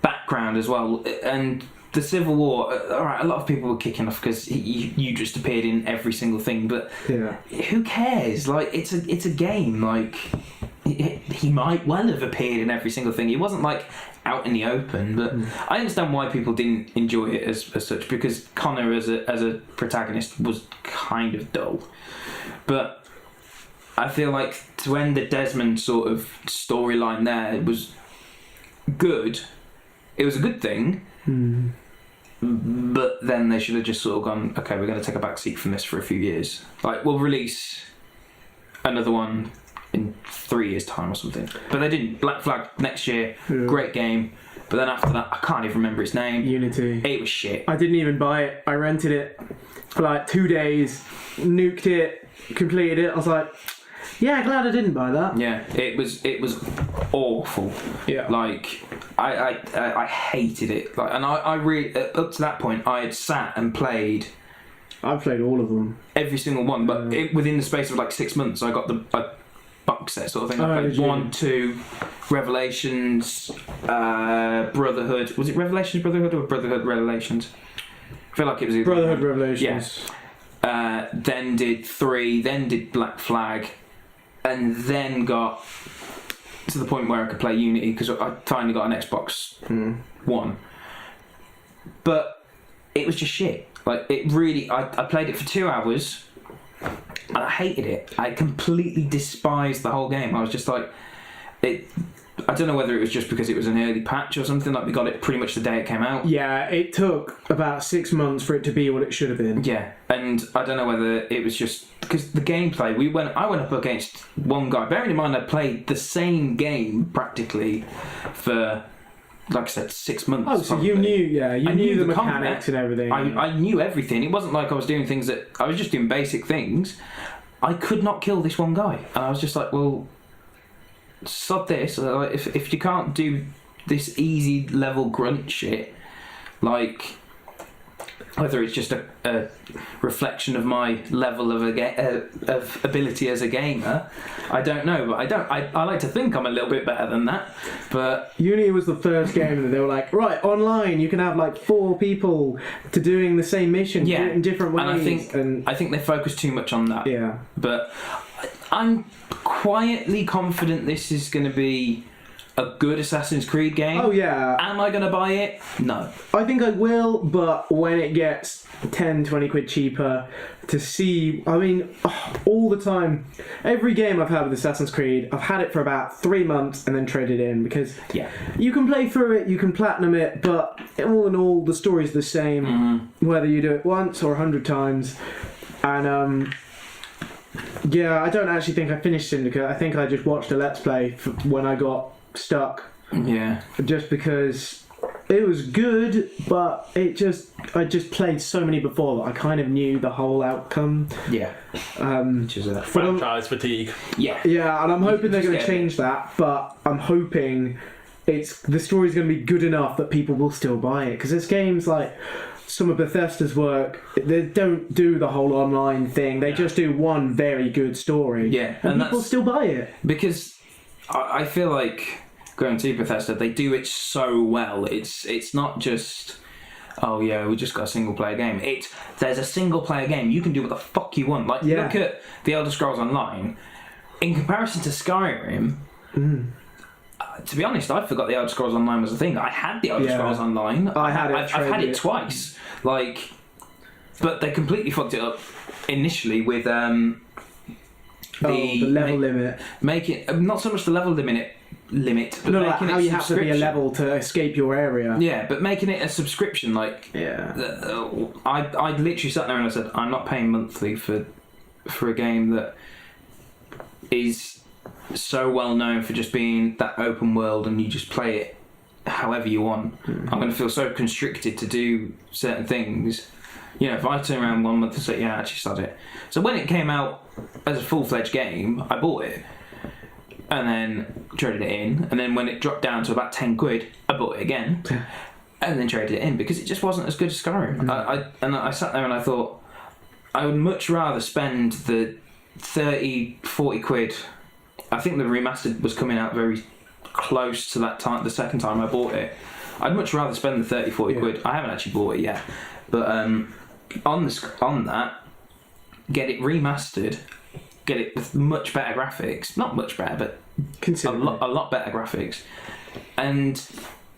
background as well, and. The Civil War, alright, a lot of people were kicking off because you just appeared in every single thing, but who cares? Like, it's a game. Like, he might well have appeared in every single thing. He wasn't like out in the open, but I understand why people didn't enjoy it as such, because Connor as a protagonist was kind of dull. But I feel like to end the Desmond sort of storyline there, it was good. It was a good thing. But then they should have just sort of gone, okay, we're going to take a back seat from this for a few years. Like, we'll release another one in 3 years' time or something. But they didn't. Black Flag next year, great game. But then after that, I can't even remember its name. Unity. It was shit. I didn't even buy it. I rented it for like 2 days, nuked it, completed it. I was like, yeah, glad I didn't buy that. Yeah, it was awful. Yeah. Like, I hated it. Like, and I really, up to that point, I had sat and played. I've played all of them. Every single one, but within the space of like 6 months, I got the box set sort of thing. I played 1, 2, Revelations, Brotherhood. Was it Revelations Brotherhood or Brotherhood Revelations? I feel like it was either Brotherhood Revelations. Yeah. Then did 3, then did Black Flag, and then got to the point where I could play Unity because I finally got an Xbox One. But it was just shit. Like, it really, I played it for 2 hours and I hated it. I completely despised the whole game. I was just like, I don't know whether it was just because it was an early patch or something, like we got it pretty much the day it came out. Yeah, it took about 6 months for it to be what it should have been. Yeah, and I don't know whether it was just because the gameplay, I went up against one guy, bearing in mind I played the same game practically for, like I said, 6 months. Oh, so probably. You knew the mechanics and everything. I knew everything. It wasn't like I was doing things that, I was just doing basic things. I could not kill this one guy. And I was just like, well, sod this. If you can't do this easy level grunt shit, like whether it's just a reflection of my level of of ability as a gamer, I don't know. But I like to think I'm a little bit better than that. But Unity was the first game that they were like, right, online you can have like 4 people to doing the same mission in different ways. And I think they focus too much on that. Yeah. But I'm quietly confident this is going to be a good Assassin's Creed game. Oh yeah. Am I going to buy it? No. I think I will, but when it gets 10, 20 quid cheaper to see, I mean, all the time, every game I've had with Assassin's Creed, I've had it for about 3 months and then traded in because you can play through it, you can platinum it, but all in all, the story's the same, whether you do it once or 100 times. And yeah, I don't actually think I finished Syndicate. I think I just watched a Let's Play when I got stuck. Yeah. Just because it was good, but I just played so many before that I kind of knew the whole outcome. Yeah. Which is a franchise fatigue. Yeah. Yeah, and I'm hoping they're going to change that, but I'm hoping the story's going to be good enough that people will still buy it. Because there's games like some of Bethesda's work, they don't do the whole online thing. They just do one very good story. Yeah. And people still buy it. Because I feel like, going to Bethesda, they do it so well. It's not just, oh yeah, we just got a single player game. There's a single player game. You can do what the fuck you want. Like, look at the Elder Scrolls Online. In comparison to Skyrim, to be honest, I forgot the Elder Scrolls Online was a thing. I had the Elder Scrolls Online. I've had it twice. Like, but they completely fucked it up initially with the level limit. Make it not so much the level limit, but no, making how it you have to be a level to escape your area. Yeah, but making it a subscription, like I literally sat there and I said, I'm not paying monthly for a game that is so well known for just being that open world and you just play it however you want. I'm going to feel so constricted to do certain things. You know, if I turn around 1 month and say, yeah, actually sod it. So when it came out as a full-fledged game, I bought it. And then traded it in. And then when it dropped down to about 10 quid, I bought it again. And then traded it in because it just wasn't as good as Skyrim. I sat there and I thought, I would much rather spend the 30, 40 quid. I think the remastered was coming out very close to that time, the second time I bought it. I'd much rather spend the 30, 40 quid. I haven't actually bought it yet. But on that, get it remastered, get it with much better graphics. Not much better, but a lot better graphics. And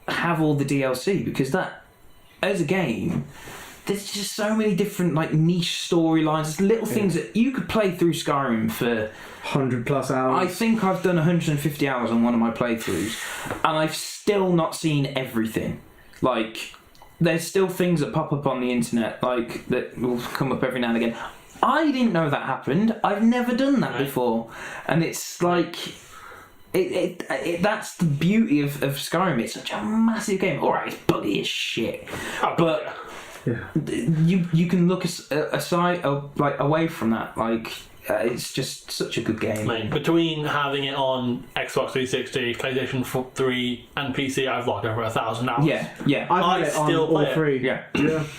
have all the DLC, because that, as a game, there's just so many different like niche storylines, little things that you could play through Skyrim for 100+ hours. I think I've done 150 hours on one of my playthroughs, and I've still not seen everything. Like, there's still things that pop up on the internet, like that will come up every now and again. I didn't know that happened. I've never done that before, and it's like. That's the beauty of Skyrim. It's such a massive game. Alright, it's buggy as shit, but you can look aside, like away from that. Like it's just such a good game. Mate, between having it on Xbox 360, PlayStation 3, and PC, I've logged over 1,000 hours. Yeah. I've had it on all three. Yeah.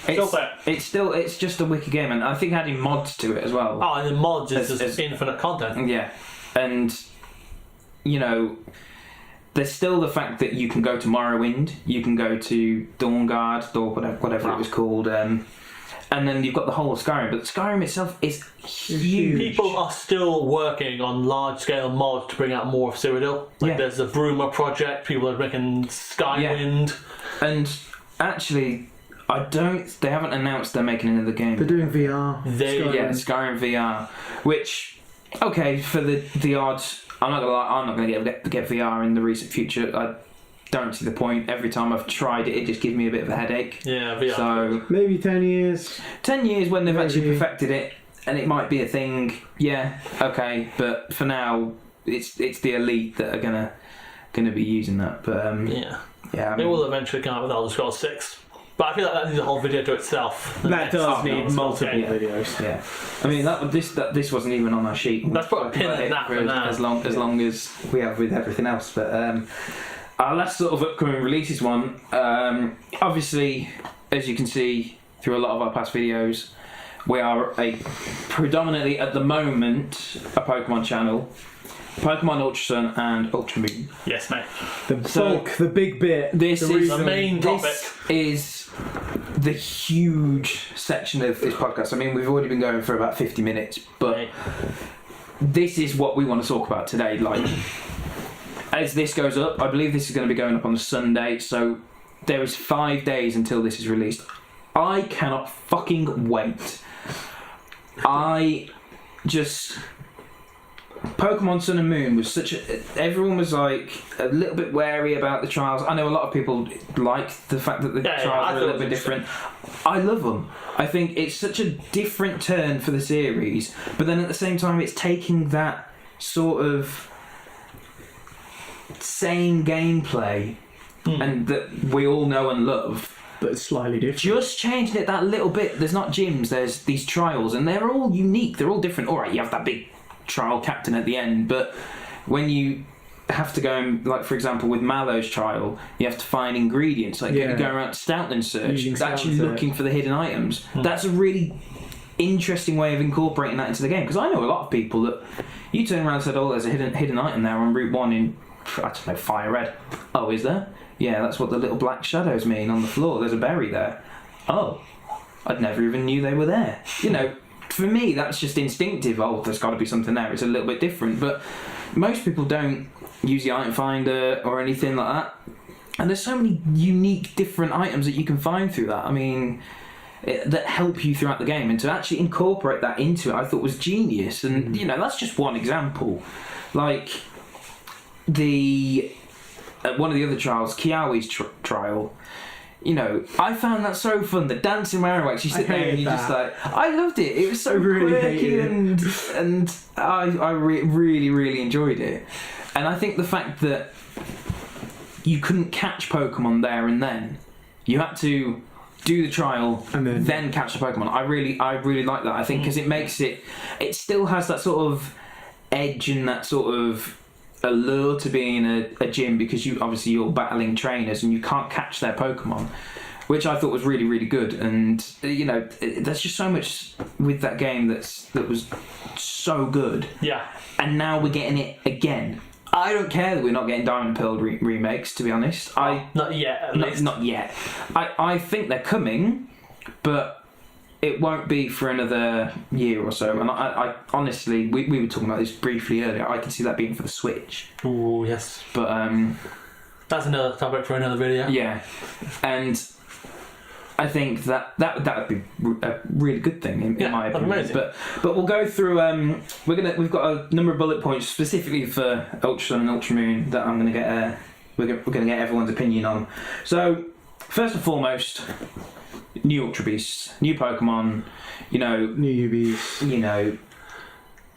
Still play it. It's just a wicked game, and I think adding mods to it as well. Oh, and the mods is just infinite content. Yeah, and. You know, there's still the fact that you can go to Morrowind, you can go to Dawnguard, or whatever it was called, and then you've got the whole of Skyrim. But Skyrim itself is huge. People are still working on large-scale mods to bring out more of Cyrodiil. There's the Bruma project. People are making Skywind, and actually. They haven't announced they're making another game. They're doing VR. Skyrim VR, which, okay, for the odds. I'm not gonna lie, I'm not gonna get VR in the recent future. I don't see the point. Every time I've tried it, it just gives me a bit of a headache. Yeah, VR. So maybe 10 years. 10 years when they've actually perfected it, and it might be a thing. Yeah, okay, but for now, it's the elite that are gonna be using that. But I mean, they will eventually come out with Elder Scrolls 6. But I feel like that needs a whole video to itself. That does need multiple videos. Yeah, I mean this wasn't even on our sheet. Let's put a pin in that for now. As long as we have with everything else. But our last sort of upcoming releases one, obviously, as you can see through a lot of our past videos, we are predominantly at the moment a Pokemon channel. Pokemon Ultra Sun and Ultra Moon. Yes, mate. The big bit. This is the main topic. This is the huge section of this podcast. I mean, we've already been going for about 50 minutes, but this is what we want to talk about today. Like, as this goes up, I believe this is going to be going up on Sunday, so there is 5 days until this is released. I cannot fucking wait. Pokemon Sun and Moon was everyone was like a little bit wary about the trials. I know a lot of people liked the fact that the trials were a little bit different. I love them. I think it's such a different turn for the series, but then at the same time it's taking that sort of same gameplay and that we all know and love, but it's slightly different. just changing it that little bit. There's not gyms, there's these trials, and they're all unique, they're all different. Alright, you have that big trial captain at the end, but when you have to go and, like, for example, with Mallow's trial, you have to find ingredients, like you go around Stoutland search, it's actually looking for the hidden items. That's a really interesting way of incorporating that into the game, because I know a lot of people that you turn around and said, oh, there's a hidden item there on Route 1 in, I don't know, Fire Red. Oh, is there? Yeah, that's what the little black shadows mean on the floor. There's a berry there. Oh, I'd never even knew they were there. You know, for me, that's just instinctive. Oh, there's got to be something there. It's a little bit different. But most people don't use the item finder or anything like that. And there's so many unique, different items that you can find through that. I mean, that help you throughout the game. And to actually incorporate that into it, I thought was genius. And, you know, that's just one example. Like, one of the other trials, Kiawe's trial, you know, I found that so fun. The dancing Marowak, you sit there and you're just like, I loved it. It was so quirky and I really, really enjoyed it. And I think the fact that you couldn't catch Pokemon there and then, you had to do the trial and then catch the Pokemon. I really like that. I think because it makes it still has that sort of edge and that sort of allure to being a gym, because you're battling trainers and you can't catch their Pokemon, which I thought was really, really good. And you know, there's just so much with that game that was so good. Yeah. And now we're getting it again. I don't care that we're not getting Diamond and Pearl remakes, to be honest. Not yet, at least. Not yet. I think they're coming, but it won't be for another year or so. And I honestly, we were talking about this briefly earlier, I can see that being for the Switch. Oh, yes. But that's another topic for another video. Yeah. And I think that would be a really good thing in my opinion. Amazing. But we'll go through. We've got a number of bullet points specifically for Ultra Sun and Ultra Moon that I'm going to get. We're going to get everyone's opinion on. So first and foremost, new Ultra Beasts, new Pokemon. You know, new UBs. You know,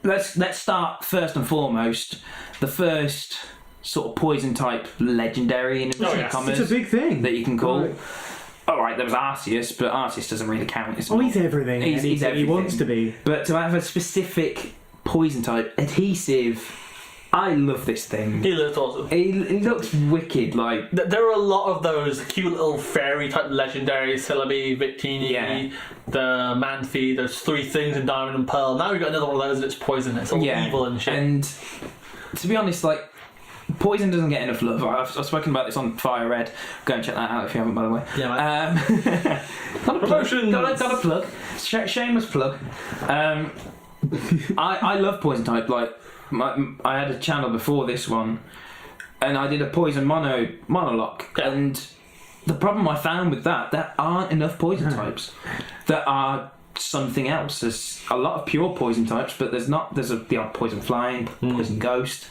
let's start first and foremost. The first sort of poison type legendary in It's a big thing that you can call. Right. Alright, there was Arceus, but Arceus doesn't really count. He's everything. He's everything he wants to be. But to have a specific poison type, adhesive, I love this thing. He looks awesome. He looks wicked. Like there are a lot of those cute little fairy type legendaries: Celebi, Victini, the Manphy. Those three things in Diamond and Pearl. Now we've got another one of those, and it's poison. It's all evil and shit. And to be honest, like, poison doesn't get enough love. I've spoken about this on Fire Red. Go and check that out if you haven't, by the way. Yeah, mate. Got a plug. Shameless plug. I love poison type. Like, I had a channel before this one, and I did a poison monologue. Yeah. And the problem I found with that, there aren't enough poison types that are something else. There's a lot of pure poison types, but there's not. There's the odd poison flying, poison ghost.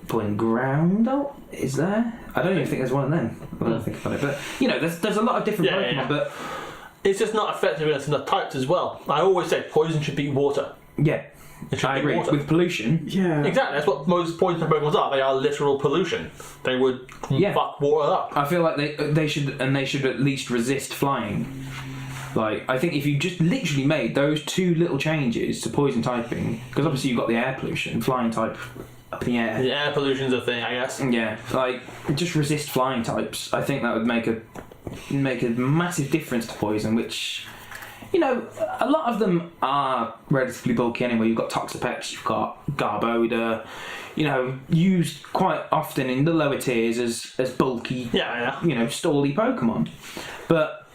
Poison ground is there? I don't even think there's one of them. I don't think about it, but you know, there's a lot of different Pokemon, but it's just not effective enough in the types as well. I always say poison should beat water. Yeah, I agree. Water. With pollution. Yeah, exactly. That's what most poison Pokemon are. They are literal pollution. They would fuck water up. I feel like they should at least resist flying. Like, I think if you just literally made those two little changes to poison typing, because obviously you've got the air pollution, flying type. Up in the air. The air pollution's a thing, I guess. Yeah, like, just resist flying types. I think that would make a massive difference to poison, which, you know, a lot of them are relatively bulky anyway. You've got Toxapex, you've got Garbodor, you know, used quite often in the lower tiers as bulky, you know, stally Pokemon. But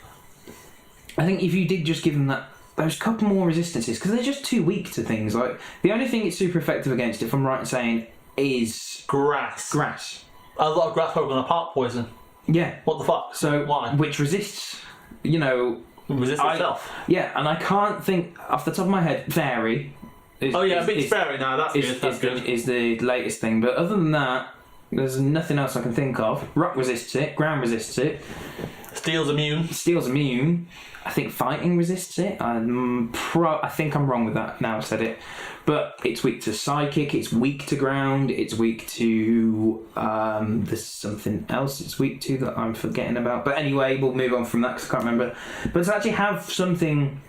I think if you did just give them those couple more resistances, because they're just too weak to things. Like, the only thing it's super effective against, if I'm right in saying, is Grass. grass. A lot of grass Pokemon are part poison. Yeah. What the fuck? So why? which resists, you know. Resist itself. Yeah, and I can't think off the top of my head. Fairy. Is, Beats Fairy now. That's good. That's good. Is the latest thing, but other than that, there's nothing else I can think of. Rock resists it. Ground resists it. Steel's immune. Steel's immune. I think fighting resists it. I think I'm wrong with that now I've said it. But it's weak to psychic, it's weak to ground, it's weak to... there's something else it's weak to that I'm forgetting about. But anyway, we'll move on from that because I can't remember. But to actually have something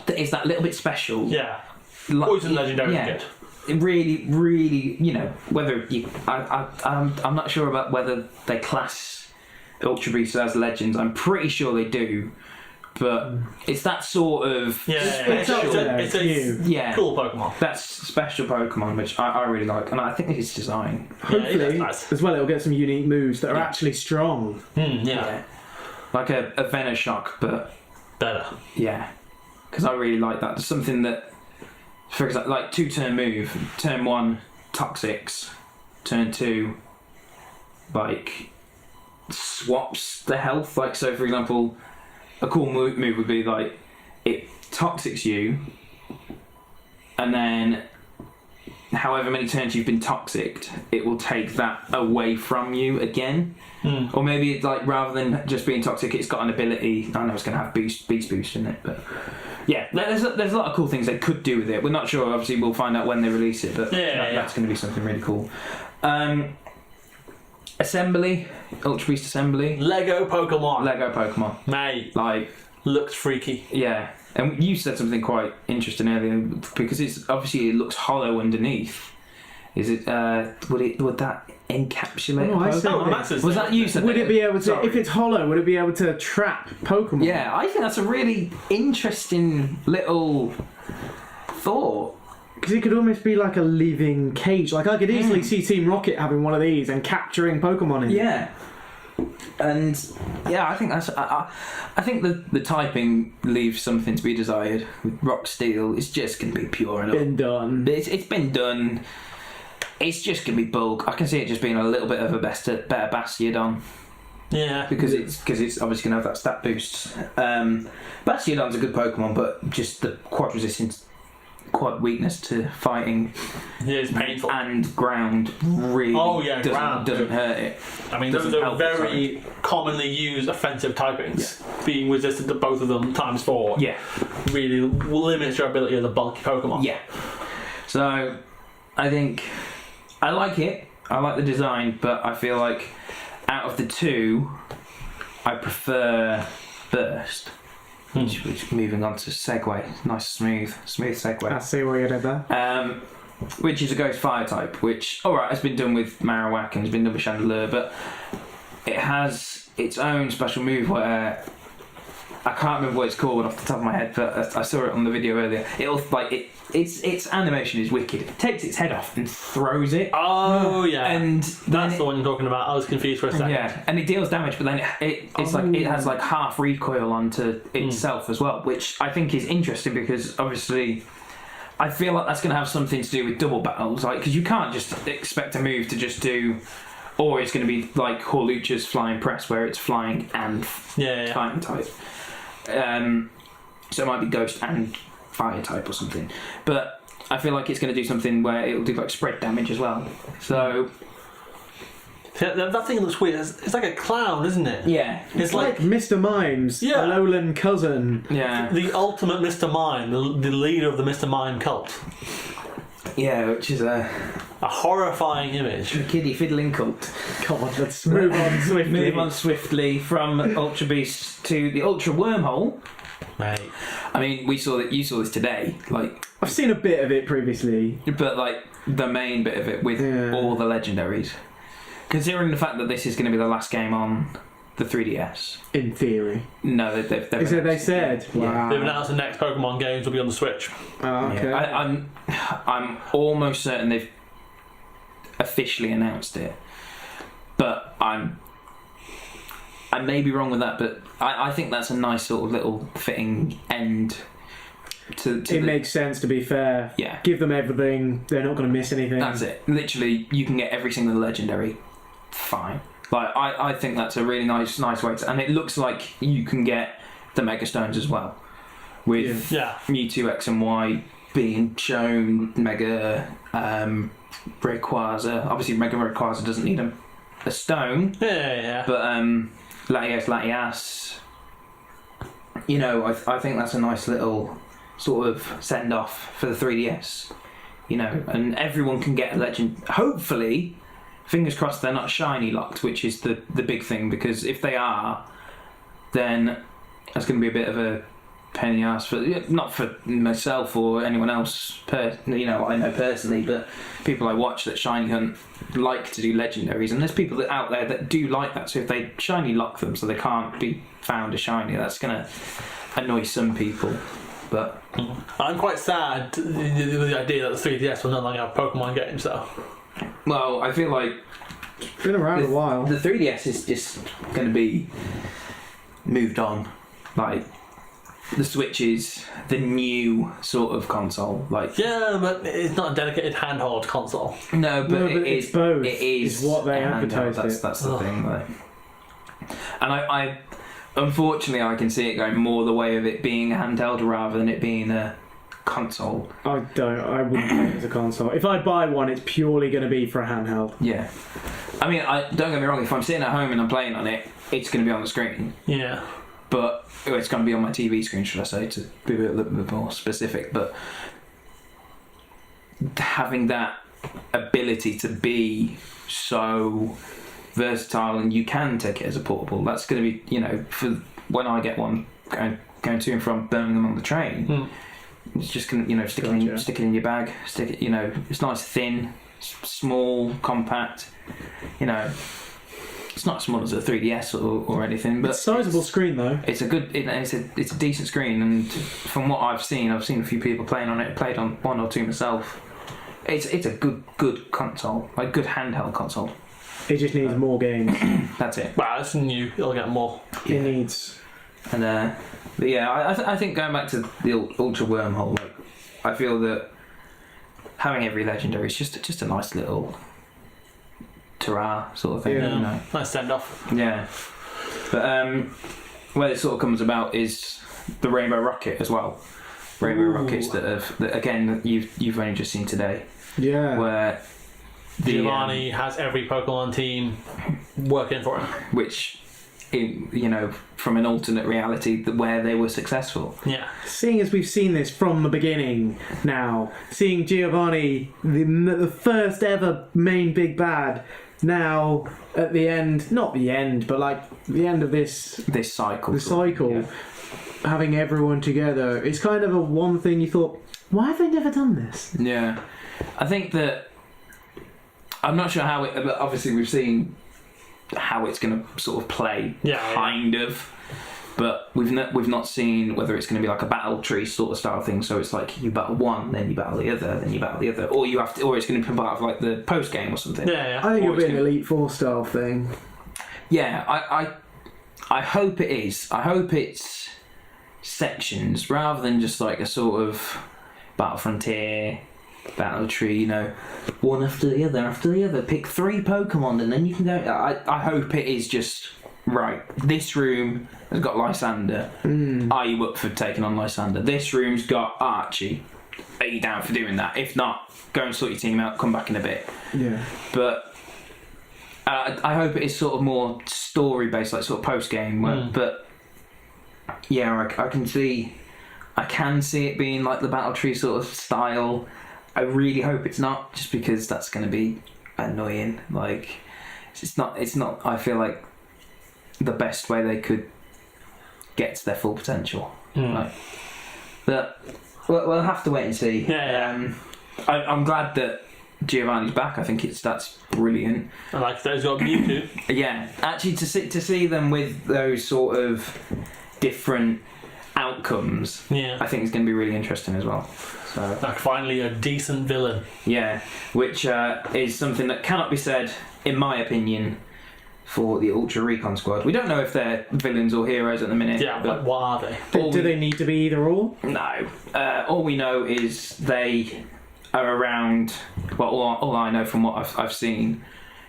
that is that little bit special... Yeah. Poison Legendary is good. It really, really, you know, whether you... I'm not sure about whether they class Ultra Beasts as legends. I'm pretty sure they do. But it's that sort of it's a cool Pokemon. That's special Pokemon, which I really like, and I think his design. Hopefully, as well, it'll get some unique moves that are actually strong. Like a Venoshock, but better. Yeah, because I really like that. There's something that, for example, like 2-turn move. Turn 1, Toxics. Turn 2, like swaps the health. Like so, for example. A cool move would be like it toxics you, and then however many turns you've been toxicked, it will take that away from you again. Or maybe it's like rather than just being toxic, it's got an ability. I know it's going to have beast boost in it, but yeah, there's a lot of cool things they could do with it. We're not sure. Obviously, we'll find out when they release it, but that's going to be something really cool. Assembly, Ultra Beast Assembly. Lego Pokemon. Mate. Like, looks freaky. Yeah. And you said something quite interesting earlier, because it's obviously it looks hollow underneath. Is it, would that encapsulate Pokemon? Was that you said? Would it be able to, if it's hollow, would it be able to trap Pokemon? Yeah, I think that's a really interesting little thought. Because it could almost be like a living cage. Like, I could easily see Team Rocket having one of these and capturing Pokemon in it. Yeah. And, yeah, I think that's... I think the typing leaves something to be desired. With Rock Steel, it's just going to be pure enough. Been done. It's been done. It's just going to be bulk. I can see it just being a little bit of a better Bastiodon. Yeah. Because it's obviously going to have that stat boost. Bastiodon's a good Pokemon, but just the quad resistance... quad weakness to fighting it's painful and ground really doesn't hurt it. I mean those are very commonly used offensive typings. Being resistant to both of them times 4 really limits your ability as a bulky Pokemon. So I think I like it, I like the design, but I feel like out of the two I prefer Burst. Which moving on to Segue, nice smooth Segue. I see what you did there. Which is a Ghost Fire type, which alright has been done with Marowak and has been done with Chandelure, but it has its own special move where I can't remember what it's called off the top of my head, but I saw it on the video earlier. Its animation is wicked. It takes its head off and throws it. Oh yeah, and that's the one you're talking about. I was confused for a second. Yeah, and it deals damage, but then it's like it has like half recoil onto itself as well, which I think is interesting because obviously I feel like that's going to have something to do with double battles, like because you can't just expect a move to just do. Or it's going to be like Horlucha's Flying Press, where it's flying and fighting type. So it might be Ghost and Fire type or something. But I feel like it's going to do something where it'll do like spread damage as well. So that thing looks weird. It's like a clown, isn't it? Yeah. It's like Mr. Mime's Alolan cousin. Yeah. The ultimate Mr. Mime, the leader of the Mr. Mime cult. Yeah, which is a horrifying image. The kiddie fiddling cult. God, let's move on swiftly. Move on swiftly from Ultra Beast to the Ultra Wormhole. Mate. I mean, you saw this today. Like I've seen a bit of it previously. But like the main bit of it with all the legendaries. Considering the fact that this is going to be the last game on the 3DS. In theory. No, they've Is it they said? Wow. They've announced the next Pokemon games will be on the Switch. Oh, okay. Yeah. I'm almost certain they've officially announced it, but I may be wrong with that. But I think that's a nice sort of little fitting end It makes sense, to be fair. Yeah. Give them everything. They're not going to miss anything. That's it. Literally, you can get every single legendary. Fine. Like I think that's a really nice way to, and it looks like you can get the Mega Stones as well, with Mewtwo X and Y being shown. Mega Rayquaza. Obviously, Mega Rayquaza doesn't need a stone. Yeah. But Latias. You know, I think that's a nice little sort of send off for the 3DS. You know, and everyone can get a legend. Hopefully, fingers crossed, they're not shiny locked, which is the big thing, because if they are, then that's going to be a bit of a pain in the ass for, not for myself or anyone else. I know personally, but people I watch that shiny hunt like to do legendaries, and there's people out there that do like that. So if they shiny lock them, so they can't be found a shiny, that's going to annoy some people. But I'm quite sad with the idea that the 3DS will no longer have Pokemon games, though. Well, I feel like it's been around a while. The 3DS is just going to be moved on. Like, the Switch is the new sort of console. Like, yeah, but it's not a dedicated handheld console. No, but it's both. It is what they advertise. That's the thing, though. And I unfortunately, I can see it going more the way of it being a handheld rather than it being a console. I wouldn't play it as a console. If I buy one, it's purely going to be for a handheld. Yeah. I mean, don't get me wrong, if I'm sitting at home and I'm playing on it, it's going to be on the screen. Yeah. But it's going to be on my TV screen, should I say, to be a little bit more specific. But having that ability to be so versatile, and you can take it as a portable, that's going to be, for when I get one going to and from Birmingham on the train, it's just going to, stick it in your bag, it's nice, thin, small, compact, it's not as small as a 3DS or anything, but it's a sizable screen though. It's a good, it's a decent screen, and from what I've seen a few people playing on it, played on one or two myself. It's a good console, like good handheld console. It just needs more games. That's it. Well, it's new. It'll get more. It needs. And but yeah, I think going back to the Ultra Wormhole, like, I feel that having every legendary is just a nice little ta-ra sort of thing. Yeah. Nice send off. Yeah. But where it sort of comes about is the Rainbow Rocket as well. Rainbow Rockets that again you've only just seen today. Yeah. Where Giovanni has every Pokemon team working for him. Which, from an alternate reality where they were successful. Yeah. Seeing as we've seen this from the beginning now, seeing Giovanni, the first ever main big bad, now at the end, not the end, but like the end of this cycle. The cycle, having everyone together, it's kind of a one thing you thought, why have they never done this? Yeah. I think that I'm not sure how it, but obviously we've seen how it's going to sort of play, kind of, but we've not seen whether it's going to be like a battle tree sort of style thing. So it's like you battle one, then you battle the other, then you battle the other, or it's going to be part of like the post game or something. Yeah. I think it'll be an Elite Four style thing. Yeah, I hope it is. I hope it's sections rather than just like a sort of Battle Frontier, Battle Tree, one after the other. Pick 3 Pokemon and then you can go. I hope it is just right. This room has got Lysander. Are you up for taking on Lysander? This room's got Archie. Are you down for doing that? If not, go and sort your team out. Come back in a bit. Yeah. But I hope it is sort of more story based, like sort of post game. But yeah, I can see it being like the Battle Tree sort of style. I really hope it's not, just because that's going to be annoying. Like, it's not. I feel like the best way they could get to their full potential. Like, but we'll have to wait and see. Yeah. I'm glad that Giovanni's back. I think that's brilliant. And like those got Mewtwo. Yeah, actually to see them with those sort of different outcomes. Yeah. I think it's going to be really interesting as well. So like finally a decent villain. Yeah, which is something that cannot be said, in my opinion, for the Ultra Recon Squad. We don't know if they're villains or heroes at the minute. Yeah, but but what are they? Do they need to be either or? No. All we know is they are around. Well, all I know from what I've seen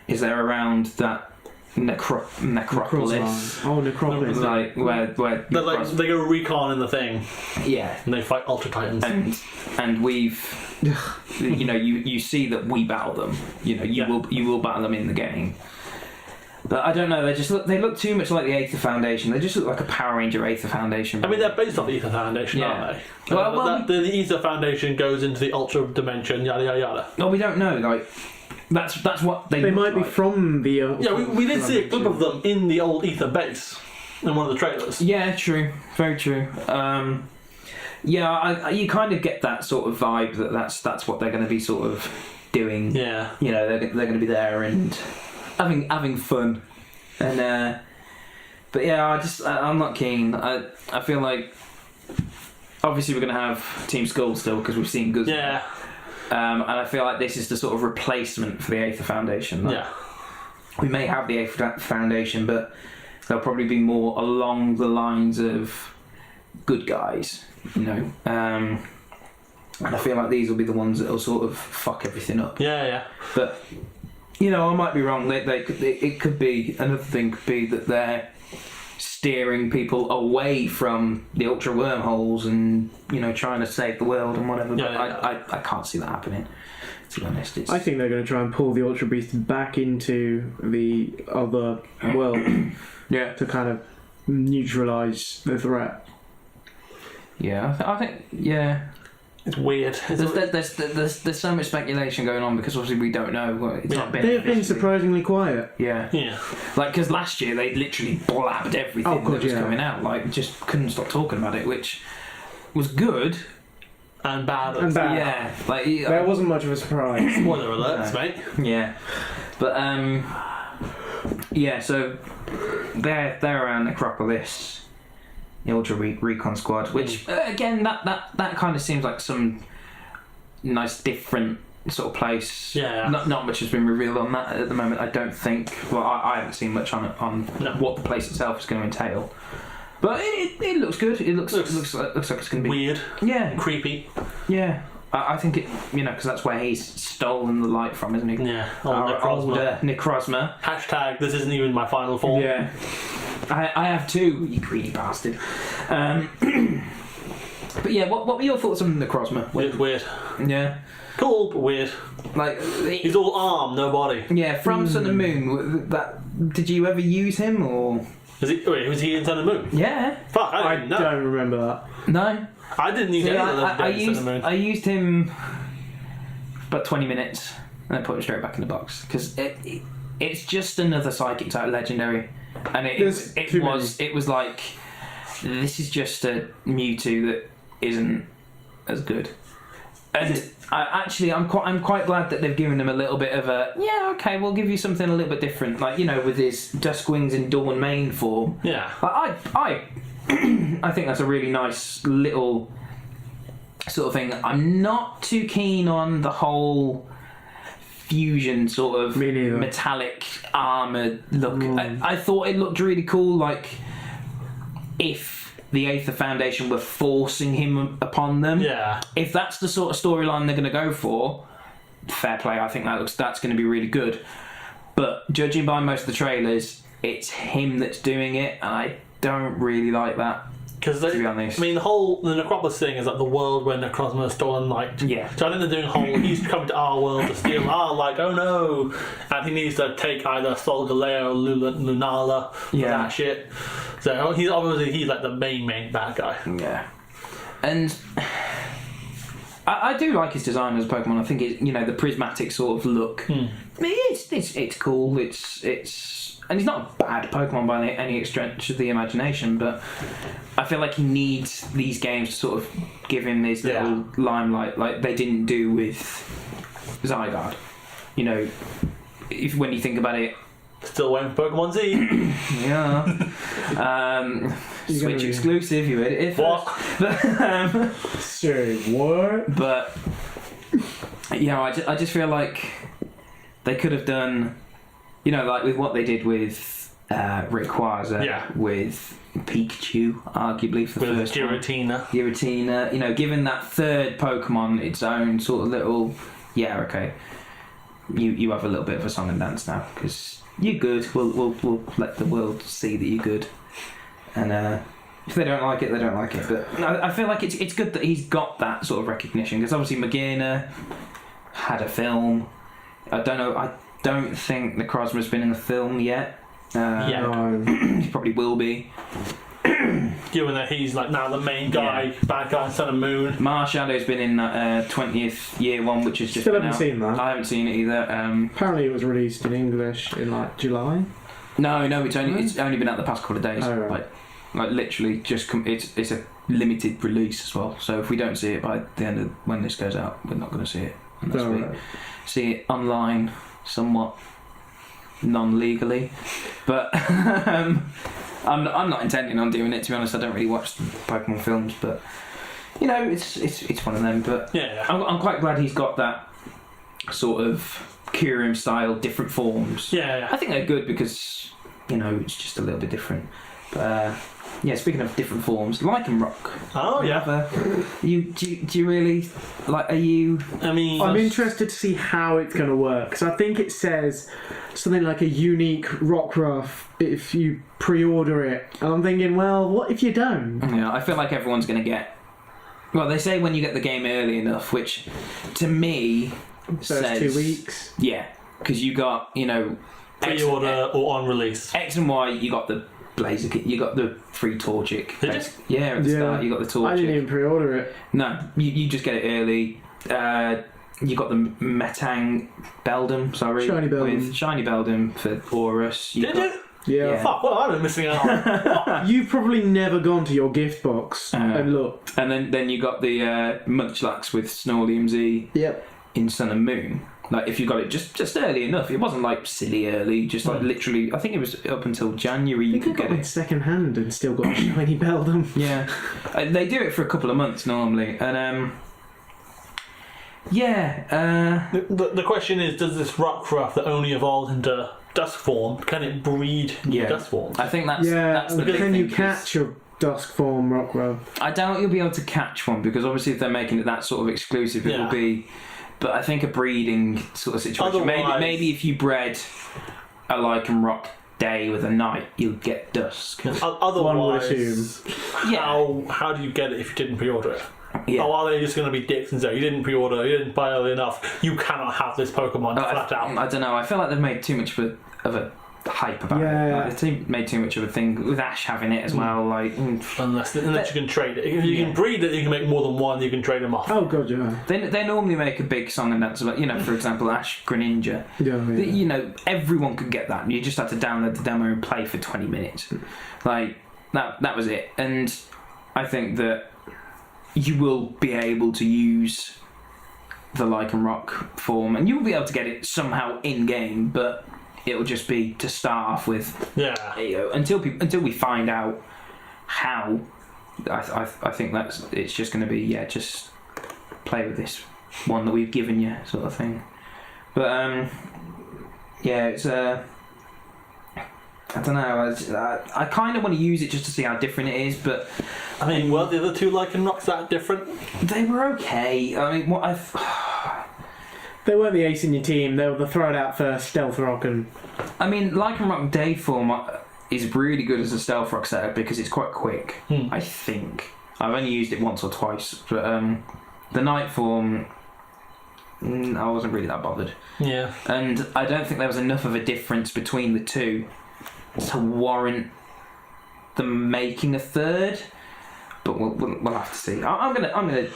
is they're around that necropolis. Oh, necropolis. Like where They're like, they go recon in the thing, yeah, and they fight Ultra Titans. and we've you see that we battle them. You will battle them in the game. But I don't know. They look too much like the Aether Foundation. They just look like a Power Ranger Aether Foundation. I mean, they're based off the Aether Foundation, aren't they? Well, the Aether Foundation goes into the Ultra Dimension, yada yada yada. No, we don't know. Like that's what they. They look might be like. from the. Yeah, we did see a clip of them in the old Aether base in one of the trailers. Yeah, true. Very true. You kind of get that sort of vibe that's what they're going to be sort of doing. Yeah. They're going to be there and having fun, and but yeah, I'm not keen. I feel like obviously we're going to have Team Skull still because we've seen Guzman. Yeah. And I feel like this is the sort of replacement for the Aether Foundation. Like, Yeah. we may have the Aether Foundation, but they'll probably be more along the lines of good guys, And I feel like these will be the ones that will sort of fuck everything up. Yeah, yeah. But I might be wrong. It could be another thing. Could be that they're steering people away from the ultra wormholes and trying to save the world and whatever. But I can't see that happening. To be honest, I think they're going to try and pull the Ultra Beast back into the other world. Yeah. To kind of neutralise the threat. Yeah, I think It's weird. There's so much speculation going on because obviously we don't know. It's not been. They've been surprisingly quiet. Yeah. Yeah. Like because last year they literally blabbed everything that was coming out. Like just couldn't stop talking about it, which was good and bad. Yeah. Like there wasn't much of a surprise. Spoiler alerts, mate. Yeah. But so they're around Necropolis. The Ultra Recon Squad, which again, that kind of seems like some nice different sort of place. Yeah. Not much has been revealed on that at the moment. I don't think. Well, I haven't seen much on what the place itself is going to entail. But it looks good. It looks like it's going to be weird. Yeah. Creepy. Yeah. I think it, because that's where he's stolen the light from, isn't he? Yeah. Necrozma. Hashtag, this isn't even my final form. Yeah. I have two, you greedy bastard. But yeah, what were your thoughts on Necrozma? Weird. Yeah. Cool, but weird. Like he's all arm, no body. Yeah, from Sun and Moon. Did you ever use him or? Was he in Sun and Moon? Yeah. Fuck, I don't remember that. No. I didn't use any of those I used him about 20 minutes and then put him straight back in the box because it's just another psychic type legendary, and it was like this is just a Mewtwo that isn't as good. And I'm quite glad that they've given him a little bit of a we'll give you something a little bit different, like with his Duskwings and Dawn main form. Yeah. I think that's a really nice little sort of thing. I'm not too keen on the whole fusion sort of metallic armoured look. I thought it looked really cool, like if the Aether Foundation were forcing him upon them. Yeah. If that's the sort of storyline they're going to go for, fair play. I think that's going to be really good. But judging by most of the trailers, it's him that's doing it, and I don't really like that. Because to be honest, I mean, the Necropolis thing is like the world where Necrozma has stolen light. Yeah. So I think they're doing a whole. He's coming to our world to steal our light. Oh no! And he needs to take either Solgaleo or Lunala for that shit. So he's like the main bad guy. Yeah. And I do like his design as a Pokemon. I think the prismatic sort of look. It's cool. And he's not a bad Pokemon by any stretch of the imagination, but I feel like he needs these games to sort of give him this little limelight, like they didn't do with Zygarde. When you think about it. Still waiting for Pokemon Z. Yeah. Switch exclusive, you heard it what? Say what? But, I just feel like they could have done you know, like with what they did with Rayquaza, Yeah. with Pikachu, arguably for the With first one. Giratina. You know, giving that third Pokemon its own sort of little, yeah, okay, you have a little bit of a song and dance now because you're good. We'll let the world see that you're good, and if they don't like it, they don't like it. But no, I feel like it's good that he's got that sort of recognition because obviously Magina had a film. I don't think the Necrozma's been in the film yet. No. He probably will be. Given that he's like now the main guy, bad guy in Sun and Moon. Marshallow's been in that 20th year one, which is just Still been haven't out. seen that. I haven't seen it either. Apparently it was released in English in like July. No, it's only been out the past couple of days. Oh, right. Like literally just it's a limited release as well. So if we don't see it by the end of when this goes out, we're not going to see it unless we see it online somewhat non-legally. But I'm not intending on doing it, to be honest. I don't really watch the Pokemon films, but you know, it's one of them. But Yeah. I'm quite glad he's got that sort of Kyurem style different forms. Yeah. I think they're good because you know it's just a little bit different. But yeah, speaking of different forms, Lycanroc. Oh yeah. Do you really like? Are you? I mean, I'm interested to see how it's going to work because I think it says something like a unique Rockruff if you pre-order it, and I'm thinking, well, what if you don't? Yeah, I feel like everyone's going to get. Well, they say when you get the game early enough, which to me First says 2 weeks. Yeah, because you got pre-order or on release. X and Y. You got the Blazer kit. You got the free Torchic. Did you? Yeah, at the start you got the Torchic. I didn't even pre-order it. No, you just get it early. You got the Metang Beldum, sorry. Shiny Beldum. With Shiny Beldum for Horus. Did you? Yeah. Yeah. Fuck, well, I've been missing out. You've probably never gone to your gift box and looked. And then you got the Munchlax with Snorlium Z Yep. in Sun and Moon. Like, if you got it just early enough, it wasn't like silly early, just like literally, I think it was up until January you could get it it. second hand and still got a shiny Beldum. Yeah. They do it for a couple of months normally. And, yeah. The question is, does this Rockruff that only evolved into Dusk form, can it breed new Dusk forms? I think that's the big can thing. you catch a Dusk form Rockruff? I doubt you'll be able to catch one because obviously if they're making it that sort of exclusive, it will be. But I think a breeding sort of situation. Maybe if you bred a Lycanroc day with a night, you'll get Dusk. Otherwise, one would assume. How do you get it if you didn't pre-order it? Yeah. Or are they just going to be dicks and say, you didn't pre-order, you didn't buy early enough, you cannot have this Pokemon flat out? I don't know. I feel like they've made too much of a hype about it. Like, they've made too much of a thing with Ash having it as well. Like, unless you can trade it. If you can breed it, you can make more than one. You can trade them off. Oh god, yeah. They normally make a big song and dance about, for example, Ash Greninja. Yeah. Everyone could get that. You just had to download the demo and play for 20 minutes. Like that was it. And I think that you will be able to use the Lycanroc form, and you'll be able to get it somehow in game, but it will just be to start off with. Yeah. Until we find out how. I think it's just going to be just play with this one that we've given you, sort of thing. But it's I don't know. I kind of want to use it just to see how different it is, but I mean, were the other two Lycanrocs that different? they were okay. I mean, what I've. They weren't the ace in your team. They were the throw it out first Stealth Rock and. I mean, Lycanroc Day form is really good as a Stealth Rock setup because it's quite quick. I think I've only used it once or twice, but the Night form, I wasn't really that bothered. Yeah. And I don't think there was enough of a difference between the two to warrant them making a third. But we'll have to see. I'm gonna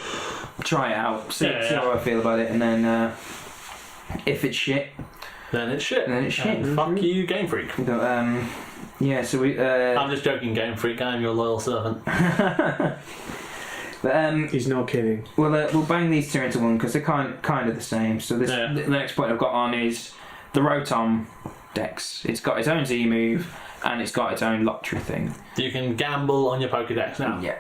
try it out, see how I feel about it, and then if it's shit, then it's shit. And fuck you, Game Freak. But, so we. I'm just joking, Game Freak. I'm your loyal servant. But, he's not kidding. We'll bang these two into one because they're kind of the same. So the next point I've got on is the Rotom Dex. It's got its own Z move and it's got its own lottery thing. You can gamble on your Pokédex now. Yeah.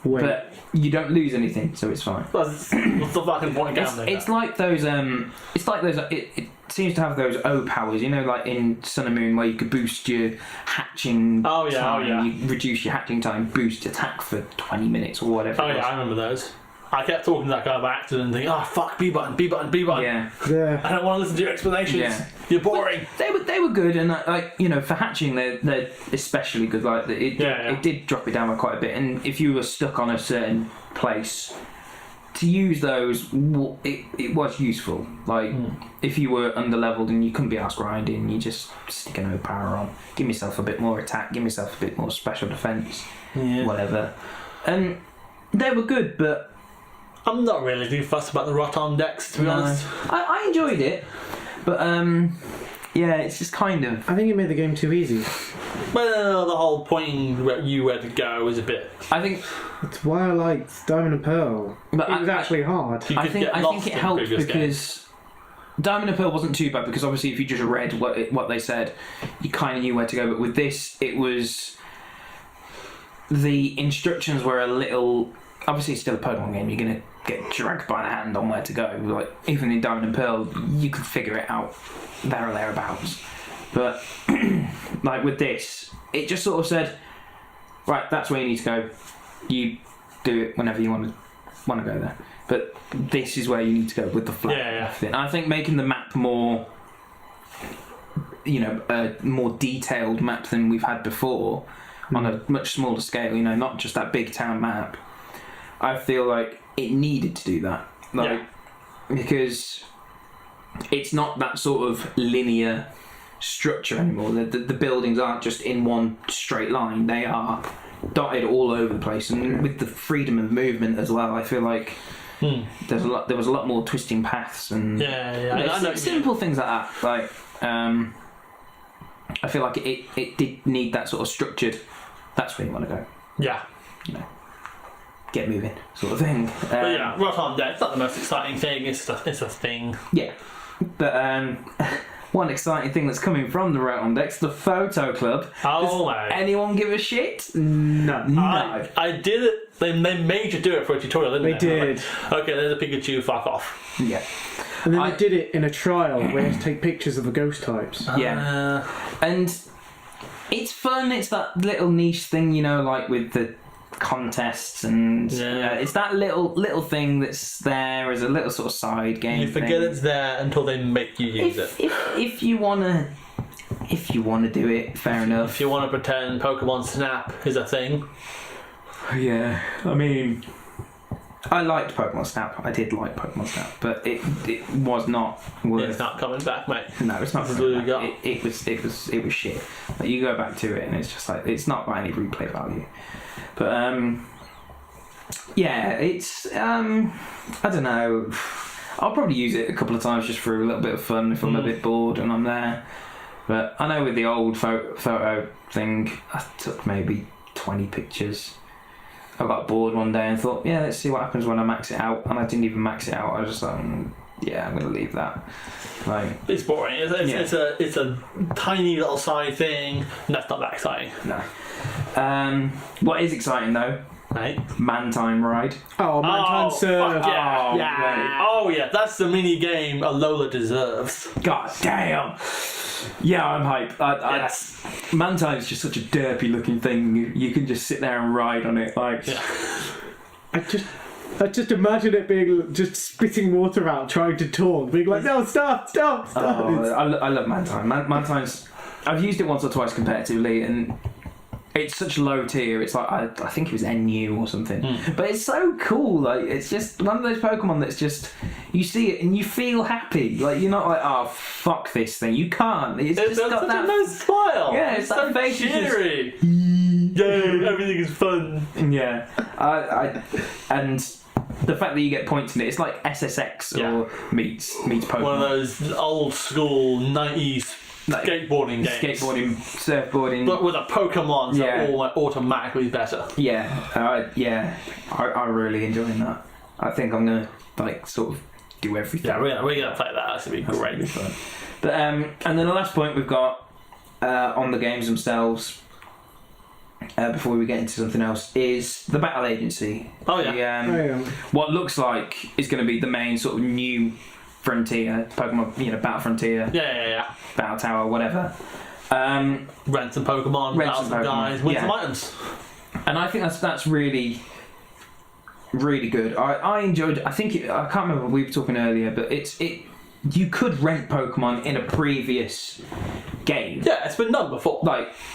Wait. but you don't lose anything, so it's fine. What's the fucking point of gambling? It's like those. It seems to have those O powers, you know, like in Sun and Moon, where you could boost your hatching time. You reduce your hatching time, boost attack for 20 minutes or whatever. Oh yeah, I remember those. I kept talking to that guy by accident and thinking, oh fuck, B button, B button, B button. Yeah. I don't want to listen to your explanations. Yeah. You're boring. But they were good, and like, you know, for hatching they're especially good. Like it did drop it down by quite a bit, and if you were stuck on a certain place, to use those, it was useful. Like if you were underleveled and you couldn't be asked grinding, you just stick an O power on, give yourself a bit more attack, give yourself a bit more special defense, whatever, and they were good, but. I'm not really too fussed about the Rotom decks, to be honest. I enjoyed it, but yeah, it's just kind of. I think it made the game too easy. Well, the whole pointing where to go was a bit. I think That's why I liked Diamond and Pearl. But it was actually hard. You I could think get I lost think it in helped previous because Diamond and Pearl wasn't too bad, because obviously if you just read what they said, you kind of knew where to go. But with this, it was the instructions were a little. Obviously, it's still a Pokemon game. You're gonna get dragged by the hand on where to go. Like even in Diamond and Pearl, you could figure it out there or thereabouts. But like with this, it just sort of said, right, that's where you need to go. You do it whenever you want to go there. But this is where you need to go with the flag. Yeah. And I think making the map more, you know, a more detailed map than we've had before, on a much smaller scale. You know, not just that big town map. I feel like it needed to do that, because it's not that sort of linear structure anymore. The buildings aren't just in one straight line; they are dotted all over the place, and with the freedom of movement as well. I feel like there was a lot more twisting paths and I know simple things like that. Like I feel like it did need that sort of structured. That's where you want to go. Yeah. You know. Get moving, sort of thing. But yeah, Rotom deck, it's not the most exciting thing, it's a thing. Yeah. But one exciting thing that's coming from the Rotom deck's the Photo Club. Oh, Does anyone give a shit? No. I did it, they made you do it for a tutorial, didn't they? They did. Like, okay, there's a Pikachu, fuck off. Yeah. And then they did it in a trial where you had to take pictures of the ghost types. Yeah. And it's fun, it's that little niche thing, you know, like with the contests and it's that little thing that's there as a little sort of side game. You forget it's there until they make you use it. If you wanna do it, fair enough. If you want to pretend Pokemon Snap is a thing. Yeah, I mean, I liked Pokemon Snap. I did like Pokemon Snap, but it was not worth. It's not coming back, mate. No, it's not. This is what you got. It was shit. Like, you go back to it and it's just like it's not got any replay value. But yeah, it's I don't know. I'll probably use it a couple of times just for a little bit of fun if I'm a bit bored and I'm there. But I know with the old photo thing, I took maybe 20 pictures. I got bored one day and thought, yeah, let's see what happens when I max it out. And I didn't even max it out. I was just like, yeah, I'm gonna leave that. Like, it's boring. It's a tiny little side thing. And that's not that exciting. No. What is exciting though? Right. Mantime Ride. Oh, Mantime Surf. Yeah. Yeah. Oh yeah, that's the mini game Alola deserves. God damn. Yeah, I'm hyped. Yes. Mantime's just such a derpy looking thing. You can just sit there and ride on it. Like, I just imagine it being just spitting water out, trying to talk, being like, no, stop. Oh, I love Mantime. Mantime's. I've used it once or twice competitively, and it's such low tier. It's like I think it was NU or something, but it's so cool. Like, it's just one of those Pokemon that's just you see it and you feel happy. Like, you're not like, oh fuck this thing. You can't. It's just got such that a nice smile. Yeah, it's that so face. cheery. Yay! Everything is fun. Yeah, I and the fact that you get points in it, it's like SSX or meets Pokemon. One of those old school 90s skateboarding games. Skateboarding, surfboarding. But with a Pokemon, so all automatically better. Yeah, I'm really enjoying that. I think I'm gonna like sort of do everything. Yeah, we're gonna play that. That's gonna be great. Really fun. But and then the last point we've got on the games themselves. before we get into something else, is the Battle Agency. Oh, yeah. What looks like is going to be the main sort of new frontier, Pokemon, Battle Frontier, Yeah. Battle Tower, whatever. Rent some Pokemon, Rent battle some some Pokemon, guys, win yeah. some items. And I think that's really, really good. I enjoyed. I can't remember. We were talking earlier, but you could rent Pokemon in a previous game. Yeah, it's been done before.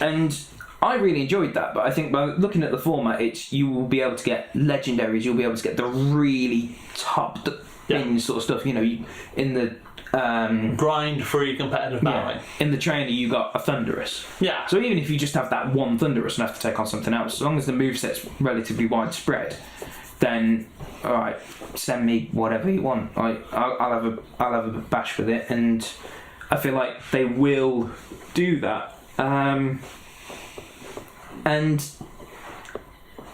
And I really enjoyed that. But I think by looking at the format, you will be able to get legendaries. You'll be able to get the really top in sort of stuff. In the grind-free competitive battling. In the trainer, you got a Thundurus. Yeah. So even if you just have that one Thundurus and have to take on something else, as long as the moveset's relatively widespread, then all right, send me whatever you want. I'll have a bash with it, and I feel like they will do that. And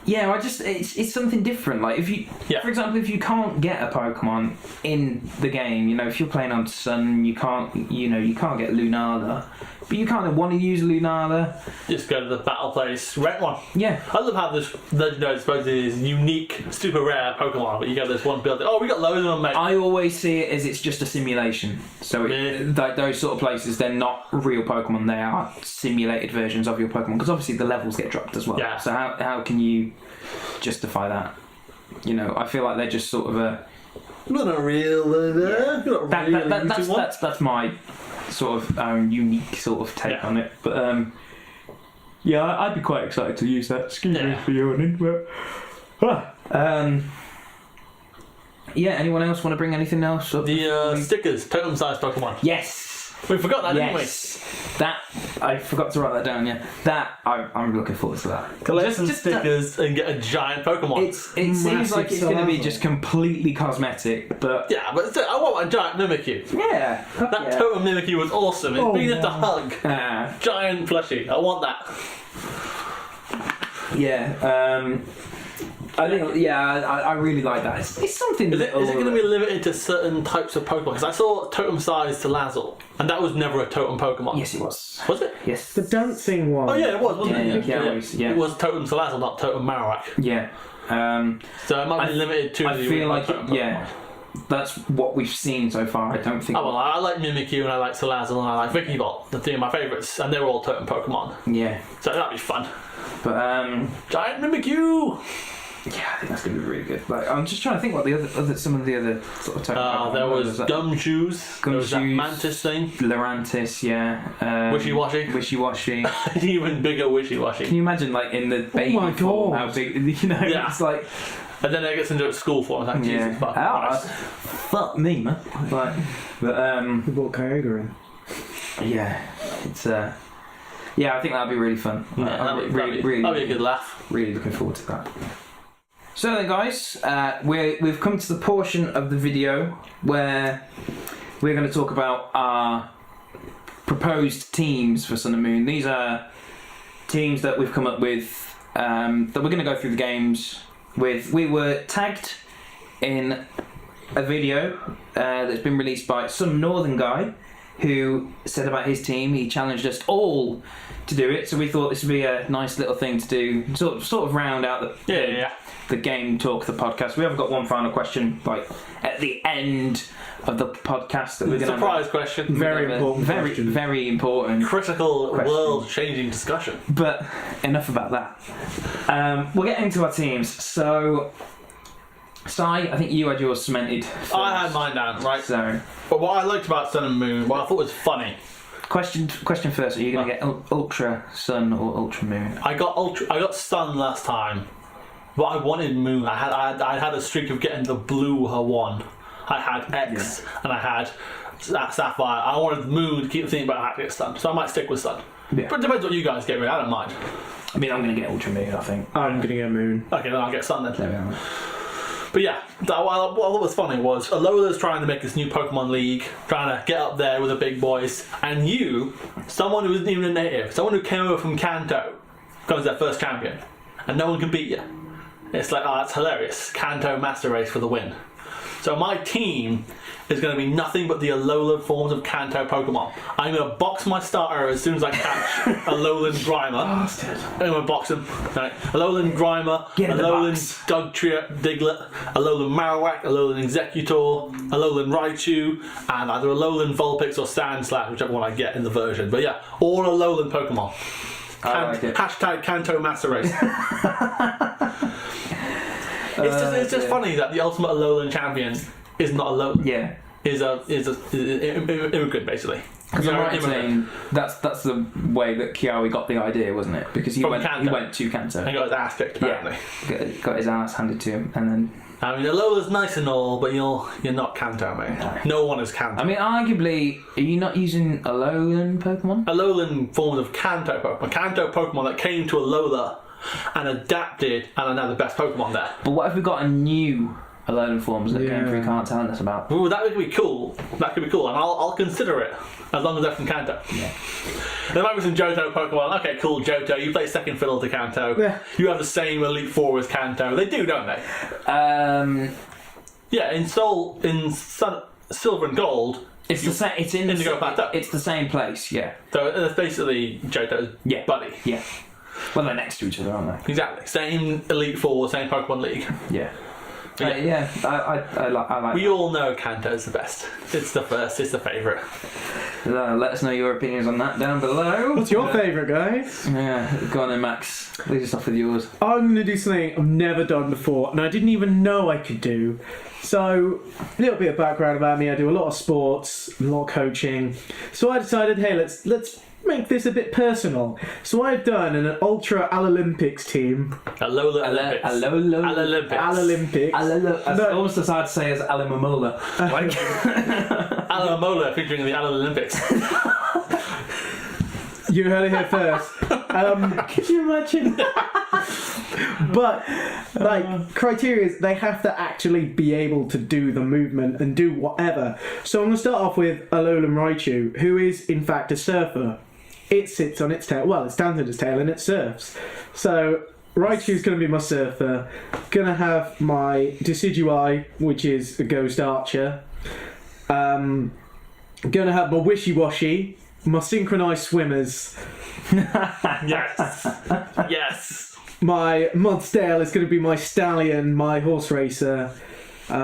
yeah, it's something different. Like for example, if you can't get a Pokemon in the game, if you're playing on Sun, you can't get Lunala, but you kind of want to use Lunala. Just go to the battle place, rent one. Yeah. I love how this legendary supposedly is unique, super rare Pokemon, but you get this one build. Oh, we got loads of them, mate. I always see it as it's just a simulation. So like those sort of places, they're not real Pokemon. They are simulated versions of your Pokemon, because obviously the levels get dropped as well. Yeah. So how can you justify that? I feel like they're just sort of a. Not a real. That's my sort of unique sort of take on it. But yeah, I'd be quite excited to use that. Excuse me for yawning, but. Yeah. Anyone else want to bring anything else up? The stickers, totem-sized Pokemon. Yes. We forgot that, didn't we? That I forgot to write that down. Yeah, that I'm looking forward to that. Collect some stickers and get a giant Pokemon. It seems like it's going to be just completely cosmetic, but yeah, but I want a giant Mimikyu. Yeah, that totem Mimikyu was awesome. It's big enough to hug. Giant plushie. I want that. Yeah. I think, I really like that. It's something. Is it going to be limited to certain types of Pokemon? Because I saw totem-sized Salazzle, and that was never a totem Pokemon. Yes, it was. Was it? Yes. The dancing one. Oh yeah, it was, wasn't it? Yeah. It was totem Salazzle, not totem Marowak. Yeah. So it might be limited to. I feel like that's what we've seen so far. I don't think. Oh well, I like Mimikyu and I like Salazzle and I like Vikavolt. The three of my favourites, and they were all totem Pokemon. Yeah. So that'd be fun. But giant Mimikyu. Yeah, I think that's going to be really good. Like, I'm just trying to think what some of the other sort of Pokemon. There was Gumshoes. There was that Mantis thing. Lurantis, yeah. Wishy-washy. Even bigger Wishy-washy. Can you imagine, like, in the baby form, how big, it's like... And then it gets into its school form. It's like, Jesus fuck. Fuck me, man. Like, but, we brought Kyogre in. Yeah, it's, yeah, I think that'd be really fun. Yeah, that'd be a good laugh. Really looking forward to that. So then, guys, we've come to the portion of the video where we're going to talk about our proposed teams for Sun and Moon. These are teams that we've come up with that we're going to go through the games with. We were tagged in a video that's been released by some northern guy who said about his team. He challenged us all to do it, so we thought this would be a nice little thing to do, sort of round out the game talk, the podcast. We haven't got one final question at the end of the podcast that we're going to surprise question. Very important, very important, critical, world-changing discussion. But enough about that. We'll get into our teams. So, Si, I think you had yours cemented first. I had mine down, right? So, but what I liked about Sun and Moon, what I thought was funny. Question first: are you going to get Ultra Sun or Ultra Moon? I got Sun last time, but I wanted Moon. I had a streak of getting the blue one. I had X and I had Sapphire. I wanted Moon to keep thinking about how to get Sun, so I might stick with Sun. Yeah. But it depends what you guys get. I don't mind. I mean, I'm going to get Ultra Moon. I think I'm going to get Moon. Okay, then I'll get Sun then. There we are. But yeah, what was funny was Alola's trying to make this new Pokemon League, trying to get up there with the big boys, and you, someone who isn't even a native, someone who came over from Kanto, becomes their first champion, and no one can beat you. It's like, oh, that's hilarious. Kanto Master Race for the win. So my team is going to be nothing but the Alolan forms of Kanto Pokemon. I'm going to box my starter as soon as I catch Alolan Grimer. I'm going to box him. Right. Alolan Grimer, Get in the Alolan box. Dugtrio, Diglett, Alolan Marowak, Alolan Executor, Alolan Raichu, and either Alolan Vulpix or Sandslash, whichever one I get in the version. But yeah, all Alolan Pokemon. I like it. Hashtag Kanto Master Race. It's just funny that the ultimate Alolan champion is not Alolan. Yeah. Is a immigrant basically. Because You're I'm an right in immigrant. saying that's the way that Kiawe got the idea, wasn't it? Because he From went Kanto. to Kanto. And got his ass kicked apparently. Got his ass handed to him, and then I mean, Alola's nice and all, but you're not Kanto, mate. No one is Kanto. I mean, arguably, are you not using Alolan Pokemon? Alolan forms of Kanto Pokemon. Kanto Pokemon that came to Alola and adapted and are now the best Pokemon there. But what if we got a new Alolan forms that Yeah. Game Freak aren't telling us about? Ooh, that could be cool. That could be cool, and I'll consider it as long as they're from Kanto. Yeah. There might be some Johto Pokemon. Okay, cool, Johto. You play second fiddle to Kanto. Yeah. You have the same Elite Four as Kanto. They do, don't they? Yeah, in Silver and Gold. It's the same. It's in Indigo Plateau. It's the same place. Yeah. So it's basically Johto's Yeah. buddy. Yeah. Well, they're next to each other, aren't Exactly. Same Elite Four, same Pokemon League. they? Yeah. Yeah. I like. We all know Kanto's the best. It's the first. It's the favourite. Let us know your opinions on that down below. What's your favourite, guys? Yeah, go on then, Max. Lead us off with yours. I'm going to do something I've never done before, and I didn't even know I could do. So, a little bit of background about me. I do a lot of sports, a lot of coaching. So I decided, hey, let's make this a bit personal. So I've done an Ultra Alolympics team. Alola Olympics. Alolympics. Alolympics. I almost decided to say as Alamomola. Like, Alamola featuring the Olympics. You heard it here first. Could you imagine? But, like, criteria is they have to actually be able to do the movement and do whatever. So I'm going to start off with Alolan Raichu, who is, in fact, a surfer. It sits on its tail. Well, it stands on its tail and it surfs. So Raichu's going to be my surfer. Going to have my Decidueye, which is a ghost archer. Going to have my Wishy-Washy, my synchronized swimmers. Yes. Yes. My Mudsdale is going to be my stallion, my horse racer. My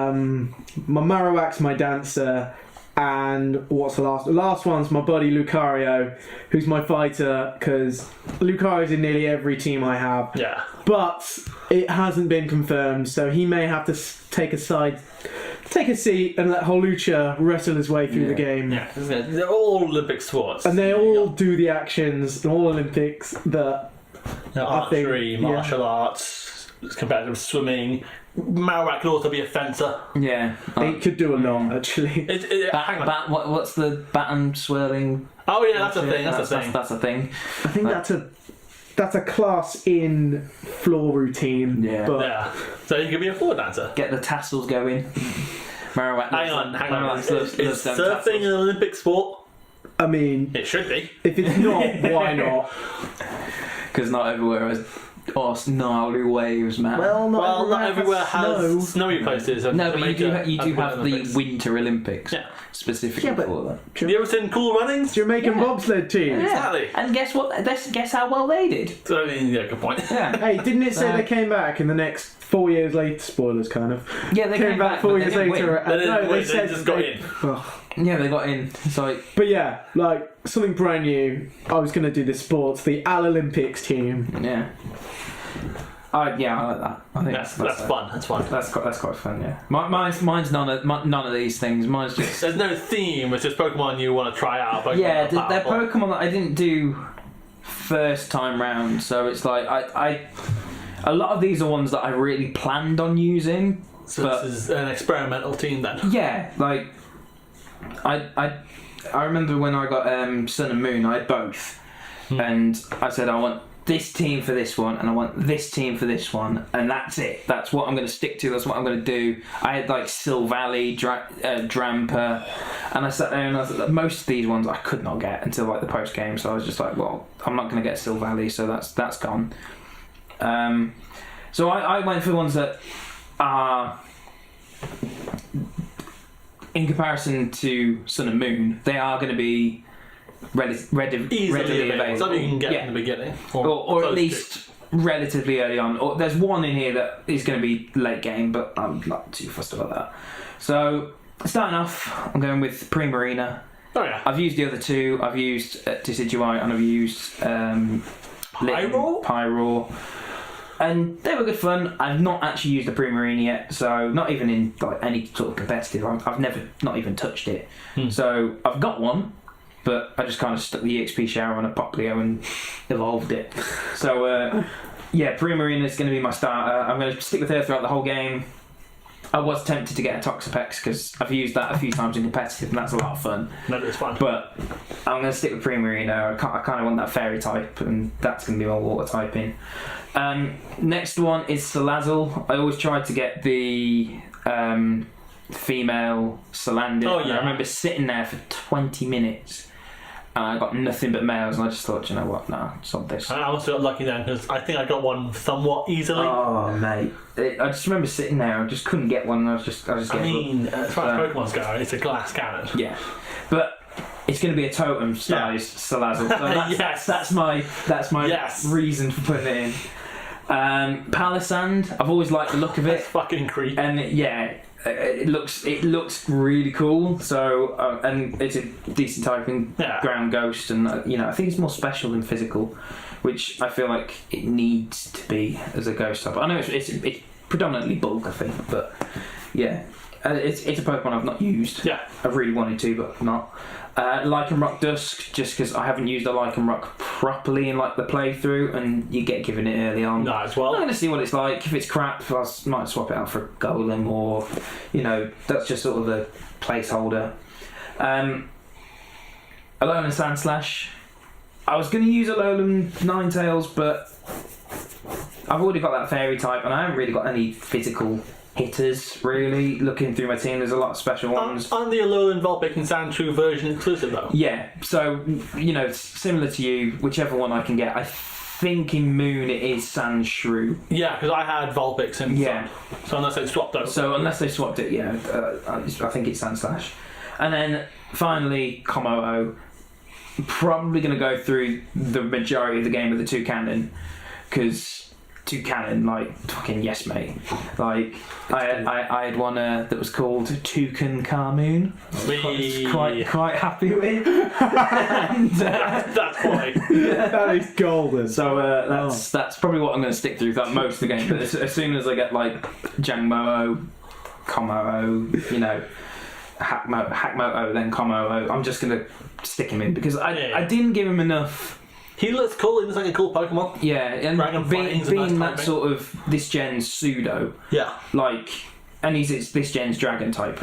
Marowak's my dancer. And what's the last? The last one's my buddy Lucario, who's my fighter, because Lucario's in nearly every team I have. Yeah. But it hasn't been confirmed, so he may have to take a seat and let Holucha wrestle his way through the game. Yeah. They're all Olympic sports. And they all do the actions in all Olympics that archery, I think, martial arts, competitive swimming. Marowak could also be a fencer. yeah. they could do a lot, actually. Hang on. What's the baton swirling? Oh yeah, that's a thing. That's a thing. That's a thing. I think that's a class in floor routine. Yeah. But Yeah. So you could be a floor dancer. Get the tassels going. Marowak. Hang on. Marowak loves Is them surfing tassels. an Olympic sport? I mean, It should be. if it's not, why not? Because not everywhere has gnarly waves, man. Not everywhere has snow. snowy places. And no, but Jamaica you do has have Olympics. the Winter Olympics Yeah. specifically Yeah, but- for that. Have you ever seen Cool Runnings? Jamaican Yeah. bobsled team. Exactly. And guess what? Guess how well they did. So, I mean, yeah, good point. Yeah. Hey, didn't it say they came back in the next 4 years later? Spoilers, kind of. Yeah, they came back 4 but years they didn't later. win. They didn't win, they said just got in. Ugh. Yeah, they got in. It's like, But yeah, like something brand new. I was going to do the sports, the Olympics team. yeah. Yeah, I like that. I think That's fun. That's fun. That's quite fun. Yeah. Mine's none of these things. Mine's just There's no theme. It's just Pokemon you want to try out. Pokemon yeah. that are They're powerful. Pokemon that I didn't do first time round, so it's like I a lot of these are ones that I really planned on using. So but this is an experimental team then. yeah, like I remember when I got Sun and Moon, I had both, and I said I want this team for this one, and I want this team for this one, and that's it. That's what I'm going to stick to. That's what I'm going to do. I had like Silvally, Dramper, and I sat there and I was like, most of these ones I could not get until like the post game. So I was just like, well, I'm not going to get Silvally, so that's gone. So I went for ones that are in comparison to Sun and Moon, they are going to be readily available. Something you can get in the beginning, or at least relatively early on. Or there's one in here that is going to be late game, but I'm not too fussed about that. So starting off, I'm going with Primarina. Oh yeah. I've used the other two. I've used Decidueye and I've used Pyroar. And they were good fun. I've not actually used the Primarina yet, so not even in like any sort of competitive. I've never not even touched it. So I've got one, but I just kind of stuck the EXP shower on a Poplio and evolved it. So yeah, Primarina is going to be my starter. I'm going to stick with her throughout the whole game. I was tempted to get a Toxapex because I've used that a few times in competitive and that's a lot of fun. No, it's fun. But I'm going to stick with Primarina. I kind of want that fairy type and that's going to be my water typing. Next one is Salazzle. I always tried to get the female Salandit. Oh, And yeah. I remember sitting there for 20 minutes and I got nothing but males and I just thought, you know what, no, sod this. I must have got lucky then because I think I got one somewhat easily. Oh mate, I just remember sitting there. I just couldn't get one. I just I gave up. mean, as far as Pokemon's go, it's a glass cannon. Yeah, but it's going to be a totem sized Salazzle. So that's Yes. my reason for putting it in. Palisand, I've always liked the look of it, It's fucking creepy. and it looks really cool. So and it's a decent typing ground ghost, and I think it's more special than physical, which I feel like it needs to be as a ghost type. I know it's predominantly bulk, I think, but yeah, it's a Pokemon I've not used. Yeah. I've really wanted to, but not. Lycanroc Dusk, just because I haven't used a Lycanroc properly in like the playthrough, and you get given it early on. No, as well. I'm going to see what it's like. If it's crap, I might swap it out for a Golem, or that's just sort of a placeholder. Alolan Sandslash. I was going to use Alolan Ninetales, but I've already got that fairy type, and I haven't really got any physical hitters, really. Looking through my team, there's a lot of special ones. Aren't the Alolan, Vulpix and Sandshrew version exclusive though? Yeah, so, similar to you, whichever one I can get. I think in Moon it is Sandshrew. Yeah, because I had Vulpix and so unless they swapped over. So unless they swapped it, I think it's Sandslash. And then finally, Komo-o. Probably going to go through the majority of the game with the Toucannon, because Toucannon, like, fucking yes, mate. Like, I had one that was called Toucan Carmoon. I was quite happy with. And, that's why. That is golden. So that's probably what I'm going to stick through throughout most of the game. But as soon as I get like Jangmo-o, Komo-o, Hakmo-o, then Komo-o, I'm just going to stick him in because I didn't give him enough. He looks cool. He looks like a cool Pokemon. Yeah, and being that sort of this gen's pseudo. Yeah. Like, and he's this gen's dragon type,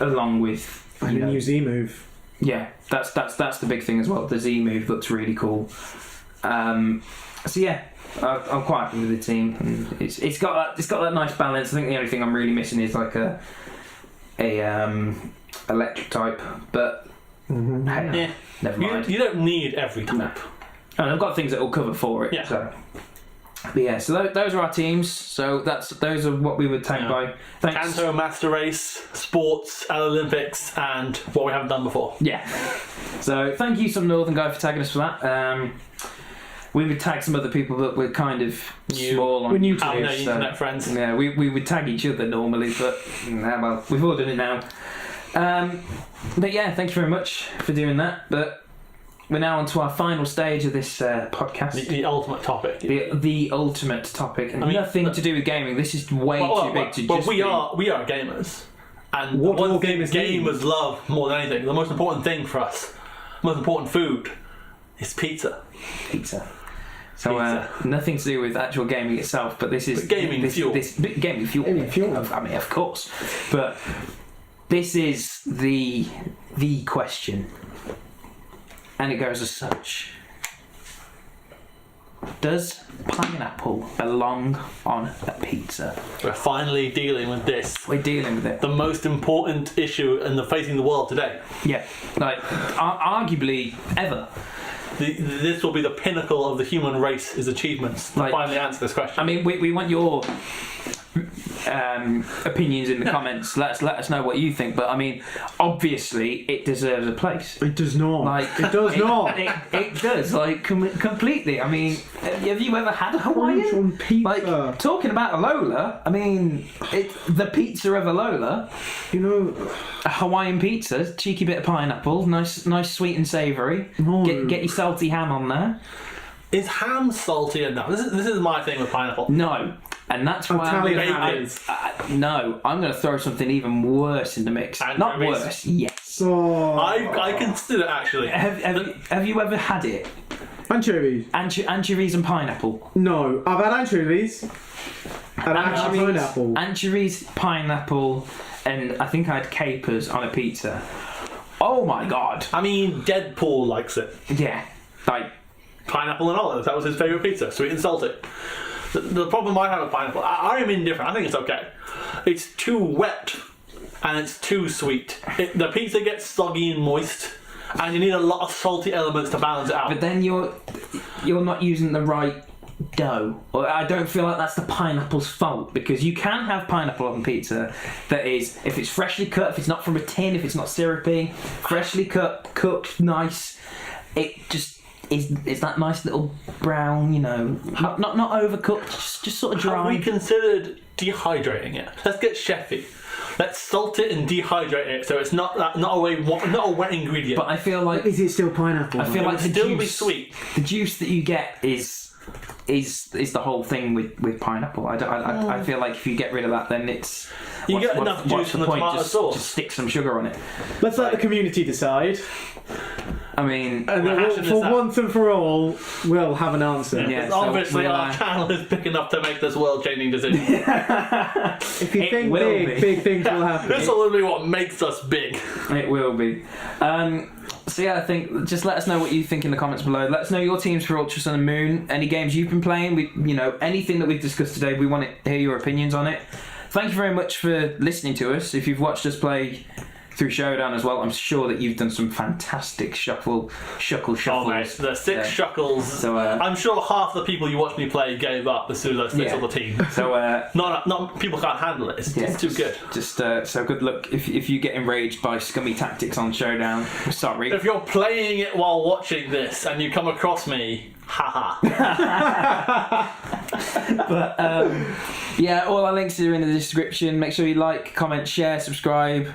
along with and a new Z move. Yeah, that's the big thing as well. The Z move looks really cool. So yeah, I'm quite happy with the team. And it's got that nice balance. I think the only thing I'm really missing is like a electric type, but hey, never mind. You don't need every type. No. And I've got things that will cover for it. Yeah. So. But yeah, so those are our teams. So those are what we would tag by. Thanks. Kanto, Master Race, Sports, and Olympics, and what we haven't done before. Yeah. So thank you, some Northern guy, for tagging us for that. We would tag some other people that were kind of small on We're new to Our this, internet friends. Yeah, we would tag each other normally, but well, we've all done it now. But yeah, thank you very much for doing that. But we're now on to our final stage of this podcast. The ultimate topic. The ultimate topic, and nothing to do with gaming. This is way too big to just. We are gamers, and What one all thing gamers gamers love more than anything, the most important thing for us, most important food, is pizza. Pizza. So nothing to do with actual gaming itself, but this is gaming fuel. Gaming fuel. Gaming fuel. I mean, of course, but this is the question. And it goes as such. Does pineapple belong on a pizza? We're finally dealing with this. We're dealing with it. The most important issue in facing the world today. Yeah, like arguably ever. This will be the pinnacle of the human race's achievements to Like, finally answer this question. I mean, we want your opinions in the comments. Let us know what you think. But I mean, obviously, it deserves a place. It does not. Like it does not. It does. Like completely. I mean, have you ever had a Hawaiian? On pizza. Like talking about a Lola. I mean, the pizza of a Lola. You know, A Hawaiian pizza, cheeky bit of pineapple, nice, sweet and savoury. No. Get your salty ham on there. Is ham salty enough? This is my thing with pineapple. No, and that's why Italian ham is. no, I'm going to throw something even worse in the mix. Not Anchovies. worse, yes. Oh. I consider it actually. Have you ever had it? Anchovies. Anchovies and pineapple. No, I've had anchovies. And pineapple. Anchovies, pineapple, and I think I had capers on a pizza. Oh my god. I mean, Deadpool likes it. Yeah, like Pineapple and olives. That was his favourite pizza, sweet and salty. The problem I have with pineapple, I am indifferent. I think it's okay. It's too wet and it's too sweet. The pizza gets soggy and moist, and you need a lot of salty elements to balance it out. but then you're not using the right dough. Or I don't feel like that's the pineapple's fault, because you can have pineapple on pizza that is, if it's freshly cut, if it's not from a tin, if it's not syrupy, freshly cut, cooked, nice, it just is that nice little brown, you know, not overcooked, just sort of dry. Have we considered dehydrating it? Let's get chefy. Let's salt it and dehydrate it so it's not a wet ingredient. But I feel like Is it still pineapple? I feel it like would the still be juice, sweet. the juice that you get is the whole thing with pineapple. I feel like if you get rid of that, then it's You get enough juice from the tomato sauce. Just stick some sugar on it. Let's let the community decide. I mean, And We're then hashing this for out. once and for all, we'll have an answer. Yeah. Because so obviously we'll, our channel is big enough to make this world-changing decision. If you It think will big, be. big things will happen. This will be what makes us big. it will be. So yeah, I think just let us know what you think in the comments below. Let us know your teams for Ultra Sun and Moon. Any games you've been playing. Anything that we've discussed today. We want to hear your opinions on it. Thank you very much for listening to us. If you've watched us play through Showdown as well, I'm sure that you've done some fantastic shuffles. Oh mate, the six shuckles. So, I'm sure half the people you watched me play gave up as soon as I switched on the team. So Not people can't handle it. It's too good. Just so good luck if you get enraged by scummy tactics on Showdown. We're sorry. If you're playing it while watching this and you come across me, haha. But yeah, all our links are in the description. Make sure you like, comment, share, subscribe,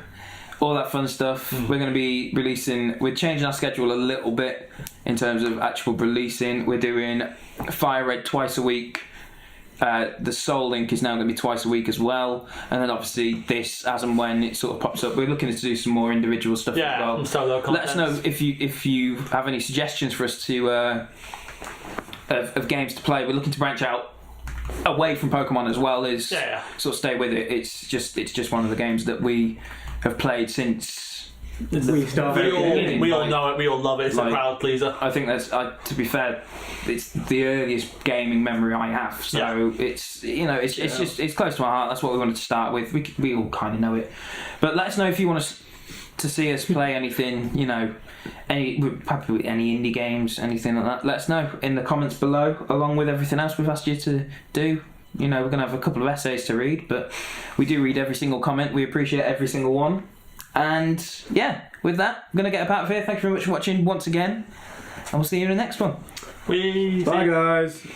all that fun stuff. We're going to be we're changing our schedule a little bit in terms of actual releasing. We're doing Fire Red twice a week. The Soul Link is now going to be twice a week as well, and then obviously this, as and when it sort of pops up, we're looking to do some more individual stuff as well. and solo content. Let us know if you have any suggestions for us to of games to play. We're looking to branch out away from Pokemon as well as sort of stay with it. It's just one of the games that we have played since We started. We all know it. We all love it. It's a crowd pleaser. I think that's to be fair, it's the earliest gaming memory I have. So it's it's close to my heart. That's what we wanted to start with. We all kind of know it, but let us know if you want us to see us play anything. Any indie games, anything like that. Let us know in the comments below, along with everything else we've asked you to do. We're going to have a couple of essays to read, but we do read every single comment. We appreciate every single one. And yeah, with that, I'm going to get up out of here. Thank you very much for watching once again, and we'll see you in the next one. Bye, guys.